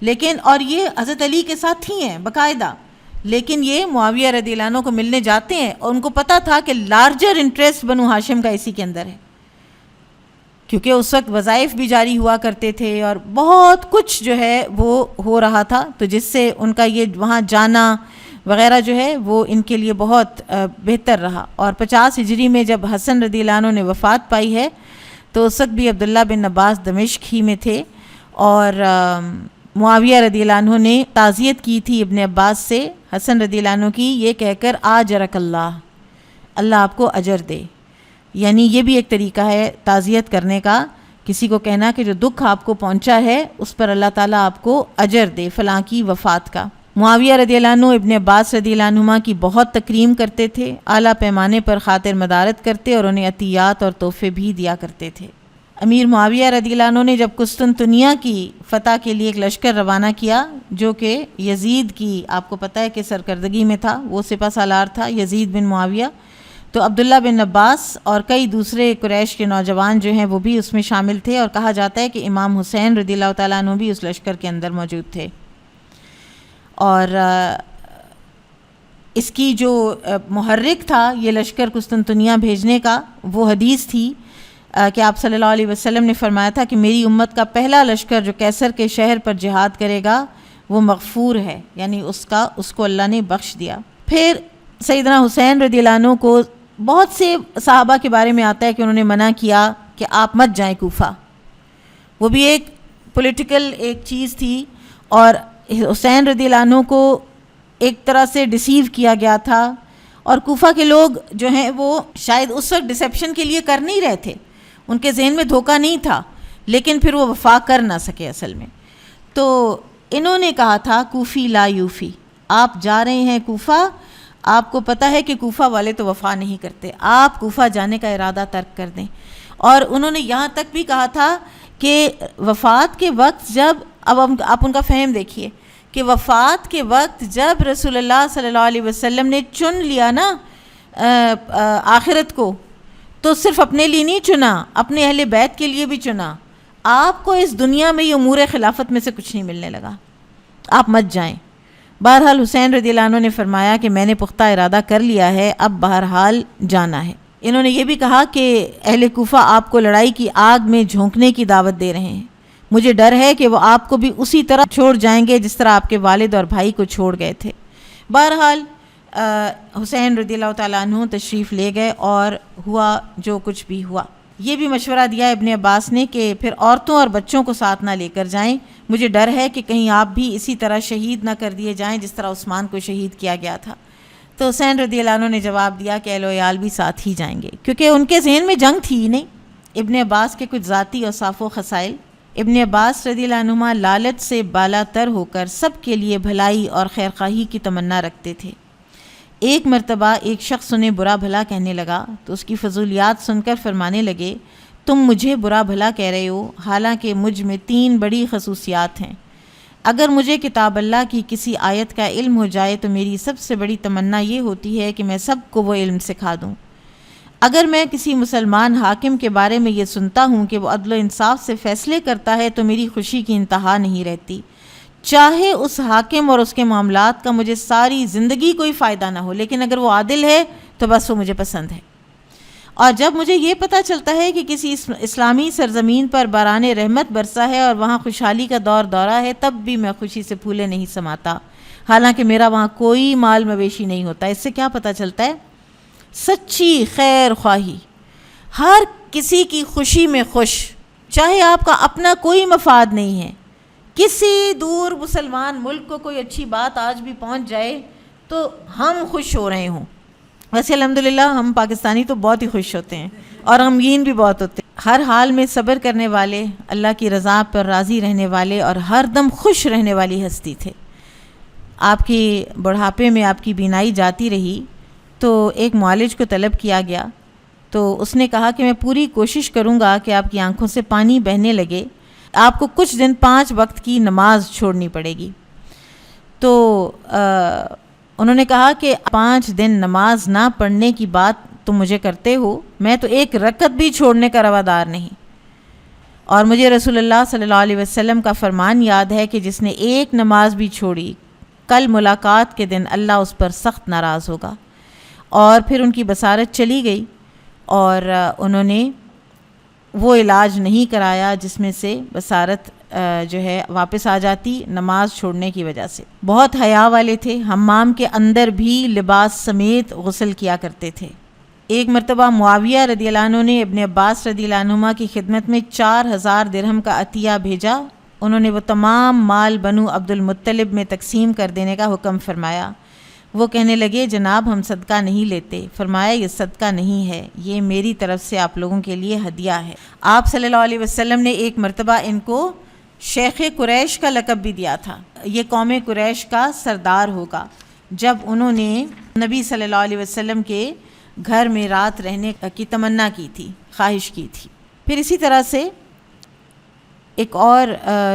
لیکن اور یہ حضرت علی کے ساتھ ہی ہیں باقاعدہ، لیکن یہ معاویہ رضی اللہ عنہ کو ملنے جاتے ہیں اور ان کو پتہ تھا کہ لارجر انٹرسٹ بنو ہاشم کا اسی کے اندر ہے، کیونکہ اس وقت وظائف بھی جاری ہوا کرتے تھے اور بہت کچھ جو ہے وہ ہو رہا تھا، تو جس سے ان کا یہ وہاں جانا وغیرہ جو ہے وہ ان کے لیے بہت بہتر رہا۔ اور 50 ہجری میں جب حسن رضی اللہ عنہ نے وفات پائی ہے تو اس وقت بھی عبداللہ بن عباس دمشق ہی میں تھے، اور معاویہ رضی اللہ عنہ نے تعزیت کی تھی ابن عباس سے حسن رضی اللہ عنہ کی، یہ کہہ کر آجرک اللہ، اللہ آپ کو اجر دے، یعنی یہ بھی ایک طریقہ ہے تعزیت کرنے کا، کسی کو کہنا کہ جو دکھ آپ کو پہنچا ہے اس پر اللہ تعالیٰ آپ کو اجر دے فلاں کی وفات کا۔ معاویہ رضی اللہ عنہ ابن عباس رضی اللہ عنہما کی بہت تکریم کرتے تھے، اعلیٰ پیمانے پر خاطر مدارت کرتے اور انہیں عطیات اور تحفے بھی دیا کرتے تھے۔ امیر معاویہ رضی اللہ عنہ نے جب قسطنطنیہ کی فتح کے لیے ایک لشکر روانہ کیا جو کہ یزید کی آپ کو پتہ ہے کہ سرکردگی میں تھا، وہ سپہ سالار تھا یزید بن معاویہ، تو عبداللہ بن عباس اور کئی دوسرے قریش کے نوجوان جو ہیں وہ بھی اس میں شامل تھے، اور کہا جاتا ہے کہ امام حسین رضی اللہ تعالیٰ عنہ بھی اس لشکر کے اندر موجود تھے۔ اور اس کی جو محرک تھا یہ لشکر قسطنطنیہ بھیجنے کا، وہ حدیث تھی کہ آپ صلی اللہ علیہ وسلم نے فرمایا تھا کہ میری امت کا پہلا لشکر جو کیسر کے شہر پر جہاد کرے گا وہ مغفور ہے، یعنی اس کو اللہ نے بخش دیا۔ پھر سیدنا حسین رضی اللہ عنہ کو بہت سے صحابہ کے بارے میں آتا ہے کہ انہوں نے منع کیا کہ آپ مت جائیں کوفہ، وہ بھی ایک پولیٹیکل ایک چیز تھی، اور حسین رضی اللہ عنہ کو ایک طرح سے ڈسیو کیا گیا تھا، اور کوفہ کے لوگ جو ہیں وہ شاید اس وقت ڈسیپشن کے لیے کر نہیں رہے تھے، ان کے ذہن میں دھوکہ نہیں تھا، لیکن پھر وہ وفا کر نہ سکے اصل میں. تو انہوں نے کہا تھا کوفی لا یوفی، آپ جا رہے ہیں کوفہ، آپ کو پتہ ہے کہ کوفہ والے تو وفا نہیں کرتے، آپ کوفہ جانے کا ارادہ ترک کر دیں. اور انہوں نے یہاں تک بھی کہا تھا کہ وفات کے وقت جب، اب آپ ان کا فہم دیکھیے کہ وفات کے وقت جب رسول اللہ صلی اللہ علیہ وسلم نے چن لیا نا آخرت کو، تو صرف اپنے لیے نہیں چنا، اپنے اہل بیت کے لیے بھی چنا. آپ کو اس دنیا میں یہ امور خلافت میں سے کچھ نہیں ملنے لگا، آپ مت جائیں. بہرحال حسین رضی اللہ عنہ نے فرمایا کہ میں نے پختہ ارادہ کر لیا ہے، اب بہرحال جانا ہے. انہوں نے یہ بھی کہا کہ اہل کوفہ آپ کو لڑائی کی آگ میں جھونکنے کی دعوت دے رہے ہیں، مجھے ڈر ہے کہ وہ آپ کو بھی اسی طرح چھوڑ جائیں گے جس طرح آپ کے والد اور بھائی کو چھوڑ گئے تھے. بہرحال حسین رضی اللہ تعالیٰ عنہ تشریف لے گئے اور ہوا جو کچھ بھی ہوا. یہ بھی مشورہ دیا ابن عباس نے کہ پھر عورتوں اور بچوں کو ساتھ نہ لے کر جائیں، مجھے ڈر ہے کہ کہیں آپ بھی اسی طرح شہید نہ کر دیے جائیں جس طرح عثمان کو شہید کیا گیا تھا. تو حسین رضی اللہ عنہ نے جواب دیا کہ اہل و عیال بھی ساتھ ہی جائیں گے، کیونکہ ان کے ذہن میں جنگ تھی ہی نہیں. ابن عباس کے کچھ ذاتی اوصاف و خصائل. ابن عباس رضی اللہ عنہما لالچ سے بالا تر ہو کر سب کے لیے بھلائی اور خیرخواہی کی تمنا رکھتے تھے. ایک مرتبہ ایک شخص انہیں برا بھلا کہنے لگا تو اس کی فضولیات سن کر فرمانے لگے، تم مجھے برا بھلا کہہ رہے ہو، حالانکہ مجھ میں 3 بڑی خصوصیات ہیں. اگر مجھے کتاب اللہ کی کسی آیت کا علم ہو جائے تو میری سب سے بڑی تمنا یہ ہوتی ہے کہ میں سب کو وہ علم سکھا دوں. اگر میں کسی مسلمان حاکم کے بارے میں یہ سنتا ہوں کہ وہ عدل و انصاف سے فیصلے کرتا ہے تو میری خوشی کی انتہا نہیں رہتی، چاہے اس حاکم اور اس کے معاملات کا مجھے ساری زندگی کوئی فائدہ نہ ہو، لیکن اگر وہ عادل ہے تو بس وہ مجھے پسند ہے. اور جب مجھے یہ پتہ چلتا ہے کہ کسی اسلامی سرزمین پر باران رحمت برسا ہے اور وہاں خوشحالی کا دور دورہ ہے، تب بھی میں خوشی سے پھولے نہیں سماتا، حالانکہ میرا وہاں کوئی مال مویشی نہیں ہوتا. اس سے کیا پتہ چلتا ہے؟ سچی خیر خواہی، ہر کسی کی خوشی میں خوش، چاہے آپ کا اپنا کوئی مفاد نہیں ہے. کسی دور مسلمان ملک کو کوئی اچھی بات آج بھی پہنچ جائے تو ہم خوش ہو رہے ہوں. ویسے الحمدللہ ہم پاکستانی تو بہت ہی خوش ہوتے ہیں اور غمگین بھی بہت ہوتے ہیں. ہر حال میں صبر کرنے والے، اللہ کی رضا پر راضی رہنے والے اور ہر دم خوش رہنے والی ہستی تھے. آپ کی بڑھاپے میں آپ کی بینائی جاتی رہی تو ایک معالج کو طلب کیا گیا، تو اس نے کہا کہ میں پوری کوشش کروں گا کہ آپ کی آنکھوں سے پانی بہنے لگے، آپ کو کچھ دن 5 وقت کی نماز چھوڑنی پڑے گی. تو انہوں نے کہا کہ 5 دن نماز نہ پڑھنے کی بات تم مجھے کرتے ہو، میں تو 1 رکعت بھی چھوڑنے کا روادار نہیں. اور مجھے رسول اللہ صلی اللہ علیہ وسلم کا فرمان یاد ہے کہ جس نے 1 نماز بھی چھوڑی، کل ملاقات کے دن اللہ اس پر سخت ناراض ہوگا. اور پھر ان کی بصارت چلی گئی اور انہوں نے وہ علاج نہیں کرایا جس میں سے بصارت جو ہے واپس آ جاتی نماز چھوڑنے کی وجہ سے. بہت حیا والے تھے، حمام کے اندر بھی لباس سمیت غسل کیا کرتے تھے. ایک مرتبہ معاویہ رضی اللہ عنہ نے ابن عباس رضی اللہ عنہما کی خدمت میں 4000 درہم کا عطیہ بھیجا. انہوں نے وہ تمام مال بنو عبد المطلب میں تقسیم کر دینے کا حکم فرمایا. وہ کہنے لگے جناب ہم صدقہ نہیں لیتے. فرمایا یہ صدقہ نہیں ہے، یہ میری طرف سے آپ لوگوں کے لیے ہدیہ ہے. آپ صلی اللہ علیہ وسلم نے ایک مرتبہ ان کو شیخ قریش کا لقب بھی دیا تھا، یہ قوم قریش کا سردار ہوگا، جب انہوں نے نبی صلی اللہ علیہ وسلم کے گھر میں رات رہنے کی تمنا کی تھی، خواہش کی تھی. پھر اسی طرح سے ایک اور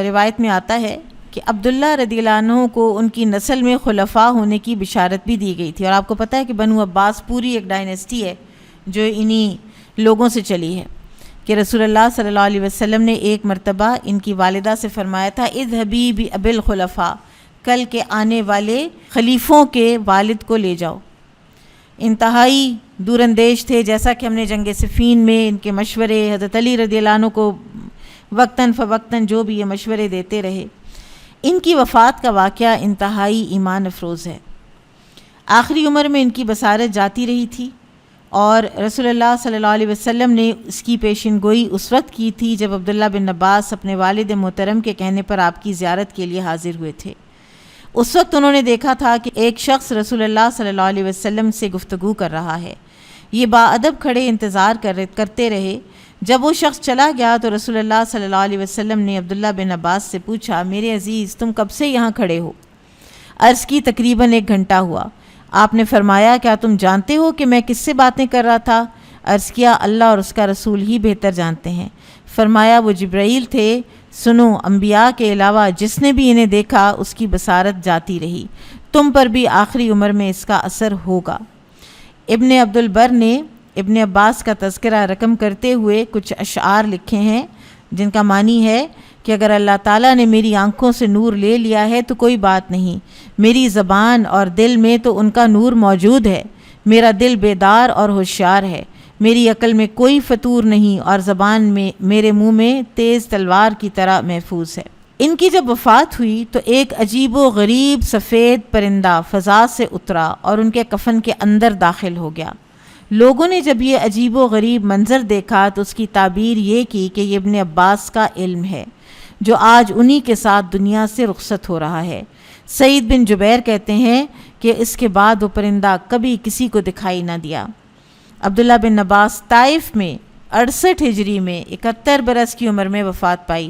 روایت میں آتا ہے کہ عبداللہ رضی اللہ عنہ کو ان کی نسل میں خلفاء ہونے کی بشارت بھی دی گئی تھی. اور آپ کو پتہ ہے کہ بنو عباس پوری ایک ڈائنیسٹی ہے جو انہی لوگوں سے چلی ہے، کہ رسول اللہ صلی اللہ علیہ وسلم نے ایک مرتبہ ان کی والدہ سے فرمایا تھا اذهبی بأبی الخلفاء، کل کے آنے والے خلیفوں کے والد کو لے جاؤ. انتہائی دور اندیش تھے، جیسا کہ ہم نے جنگ صفین میں ان کے مشورے حضرت علی رضی اللہ عنہ کو وقتاً فوقتاً جو بھی یہ مشورے دیتے رہے. ان کی وفات کا واقعہ انتہائی ایمان افروز ہے. آخری عمر میں ان کی بصارت جاتی رہی تھی اور رسول اللہ صلی اللہ علیہ وسلم نے اس کی پیشن گوئی اس وقت کی تھی جب عبداللہ بن عباس اپنے والد محترم کے کہنے پر آپ کی زیارت کے لیے حاضر ہوئے تھے۔ اس وقت انہوں نے دیکھا تھا کہ ایک شخص رسول اللہ صلی اللہ علیہ وسلم سے گفتگو کر رہا ہے۔ یہ باادب کھڑے انتظار کرتے رہے۔ جب وہ شخص چلا گیا تو رسول اللہ صلی اللہ علیہ وسلم نے عبداللہ بن عباس سے پوچھا، میرے عزیز تم کب سے یہاں کھڑے ہو؟ عرض کی تقریباً 1 گھنٹہ ہوا۔ آپ نے فرمایا، کیا تم جانتے ہو کہ میں کس سے باتیں کر رہا تھا؟ عرض کیا، اللہ اور اس کا رسول ہی بہتر جانتے ہیں۔ فرمایا، وہ جبرائیل تھے۔ سنو، انبیاء کے علاوہ جس نے بھی انہیں دیکھا اس کی بصارت جاتی رہی، تم پر بھی آخری عمر میں اس کا اثر ہوگا۔ ابن عبد البر نے ابن عباس کا تذکرہ رقم کرتے ہوئے کچھ اشعار لکھے ہیں جن کا معنی ہے کہ اگر اللہ تعالیٰ نے میری آنکھوں سے نور لے لیا ہے تو کوئی بات نہیں، میری زبان اور دل میں تو ان کا نور موجود ہے۔ میرا دل بیدار اور ہوشیار ہے، میری عقل میں کوئی فطور نہیں، اور زبان میں میرے منہ میں تیز تلوار کی طرح محفوظ ہے۔ ان کی جب وفات ہوئی تو ایک عجیب و غریب سفید پرندہ فضا سے اترا اور ان کے کفن کے اندر داخل ہو گیا۔ لوگوں نے جب یہ عجیب و غریب منظر دیکھا تو اس کی تعبیر یہ کی کہ یہ ابن عباس کا علم ہے جو آج انہی کے ساتھ دنیا سے رخصت ہو رہا ہے۔ سعید بن جبیر کہتے ہیں کہ اس کے بعد وہ پرندہ کبھی کسی کو دکھائی نہ دیا۔ عبداللہ بن عباس طائف میں 68 ہجری میں 71 برس کی عمر میں وفات پائی۔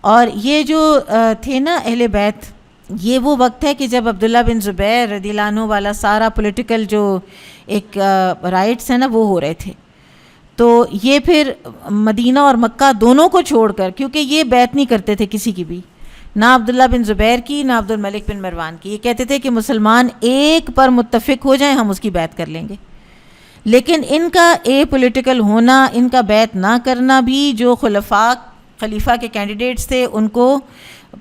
اور یہ جو تھے نا اہل بیت، یہ وہ وقت ہے کہ جب عبداللہ بن زبیر رضی اللہ عنہ والا سارا پولیٹیکل جو ایک رائٹس ہیں نا وہ ہو رہے تھے۔ تو یہ پھر مدینہ اور مکہ دونوں کو چھوڑ کر، کیونکہ یہ بیعت نہیں کرتے تھے کسی کی بھی، نہ عبداللہ بن زبیر کی نہ عبد الملک بن مروان کی، یہ کہتے تھے کہ مسلمان ایک پر متفق ہو جائیں ہم اس کی بیعت کر لیں گے۔ لیکن ان کا پولیٹیکل ہونا، ان کا بیعت نہ کرنا بھی جو خلیفہ کے کینڈیڈیٹس تھے ان کو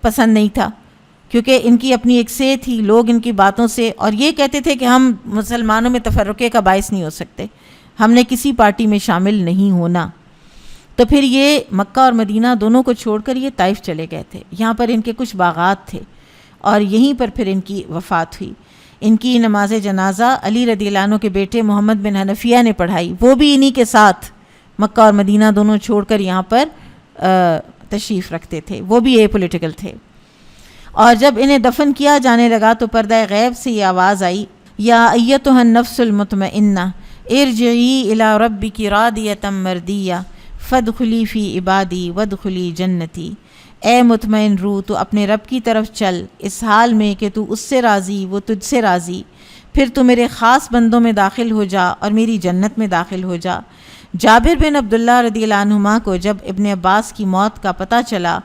پسند نہیں تھا، کیونکہ ان کی اپنی ایک سے تھی، لوگ ان کی باتوں سے، اور یہ کہتے تھے کہ ہم مسلمانوں میں تفرقے کا باعث نہیں ہو سکتے، ہم نے کسی پارٹی میں شامل نہیں ہونا۔ تو پھر یہ مکہ اور مدینہ دونوں کو چھوڑ کر یہ طائف چلے گئے تھے۔ یہاں پر ان کے کچھ باغات تھے اور یہیں پر پھر ان کی وفات ہوئی۔ ان کی نماز جنازہ علی رضی اللہ عنہ کے بیٹے محمد بن حنفیہ نے پڑھائی، وہ بھی انہی کے ساتھ مکہ اور مدینہ دونوں چھوڑ کر یہاں پر تشریف رکھتے تھے، وہ بھی پولیٹیکل تھے۔ اور جب انہیں دفن کیا جانے لگا تو پردہ غیب سے یہ آواز آئی، یا ایتھا النفس المطمئنہ ارجعی الی ربک راضیۃ مرضیہ فادخلی فی عبادی وادخلی جنتی۔ اے مطمئن روح، تو اپنے رب کی طرف چل اس حال میں کہ تو اس سے راضی، وہ تجھ سے راضی، پھر تو میرے خاص بندوں میں داخل ہو جا اور میری جنت میں داخل ہو جا۔ جابر بن عبداللہ رضی اللہ عنہما کو جب ابن عباس کی موت کا پتہ چلا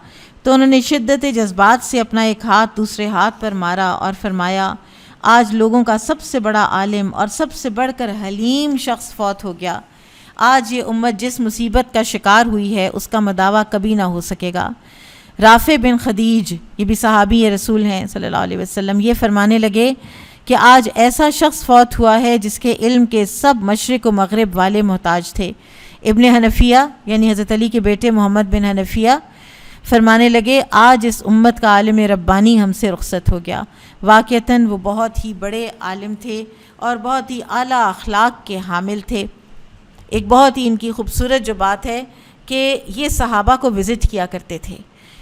تو انہوں نے شدت جذبات سے اپنا ایک ہاتھ دوسرے ہاتھ پر مارا اور فرمایا، آج لوگوں کا سب سے بڑا عالم اور سب سے بڑھ کر حلیم شخص فوت ہو گیا۔ آج یہ امت جس مصیبت کا شکار ہوئی ہے اس کا مداوع کبھی نہ ہو سکے گا۔ رافع بن خدیج، یہ بھی صحابی رسول ہیں صلی اللہ علیہ وسلم، یہ فرمانے لگے کہ آج ایسا شخص فوت ہوا ہے جس کے علم کے سب مشرق و مغرب والے محتاج تھے۔ ابن حنفیہ یعنی حضرت علی کے بیٹے محمد بن حنفیہ فرمانے لگے، آج اس امت کا عالم ربانی ہم سے رخصت ہو گیا۔ واقعتاً وہ بہت ہی بڑے عالم تھے اور بہت ہی اعلیٰ اخلاق کے حامل تھے۔ ایک بہت ہی ان کی خوبصورت جو بات ہے کہ یہ صحابہ کو وزٹ کیا کرتے تھے،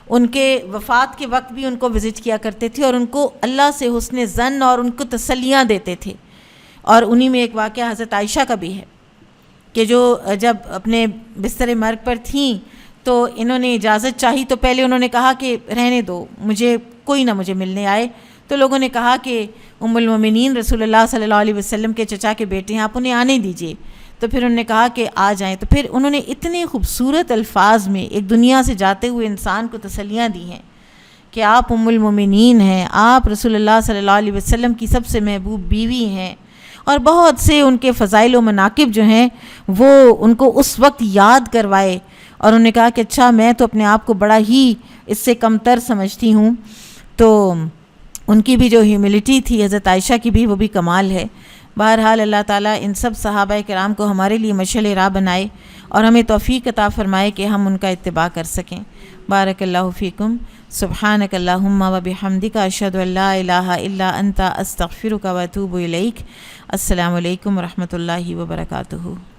ان کے وفات کے وقت بھی ان کو وزٹ کیا کرتے تھے اور ان کو اللہ سے حسن ظن اور ان کو تسلیاں دیتے تھے۔ اور انہی میں ایک واقعہ حضرت عائشہ کا بھی ہے کہ جو جب اپنے بستر مرگ پر تھیں تو انہوں نے اجازت چاہی، تو پہلے انہوں نے کہا کہ رہنے دو، کوئی نہ مجھے ملنے آئے۔ تو لوگوں نے کہا کہ ام المومنین رسول اللہ صلی اللہ علیہ وسلم کے چچا کے بیٹے ہیں، آپ انہیں آنے دیجئے۔ تو پھر انہوں نے کہا کہ آ جائیں۔ تو پھر انہوں نے اتنے خوبصورت الفاظ میں ایک دنیا سے جاتے ہوئے انسان کو تسلیاں دی ہیں کہ آپ ام المومنین ہیں، آپ رسول اللہ صلی اللہ علیہ وسلم کی سب سے محبوب بیوی ہیں، اور بہت سے ان کے فضائل و مناقب جو ہیں وہ ان کو اس وقت یاد کروائے۔ اور انہوں نے کہا کہ اچھا میں تو اپنے آپ کو بڑا ہی اس سے کم تر سمجھتی ہوں۔ تو ان کی بھی جو ہیوملٹی تھی حضرت عائشہ کی بھی، وہ بھی کمال ہے۔ بہرحال اللہ تعالیٰ ان سب صحابہ کرام کو ہمارے لیے مشعل راہ بنائے اور ہمیں توفیق عطا فرمائے کہ ہم ان کا اتباع کر سکیں۔ بارک اللہ فیکم۔ سبحانک اللہم و بحمدک اشہد ان لا الہ الا انت استغفرک و اتوب الیک۔ السلام علیکم ورحمۃ اللہ وبرکاتہ۔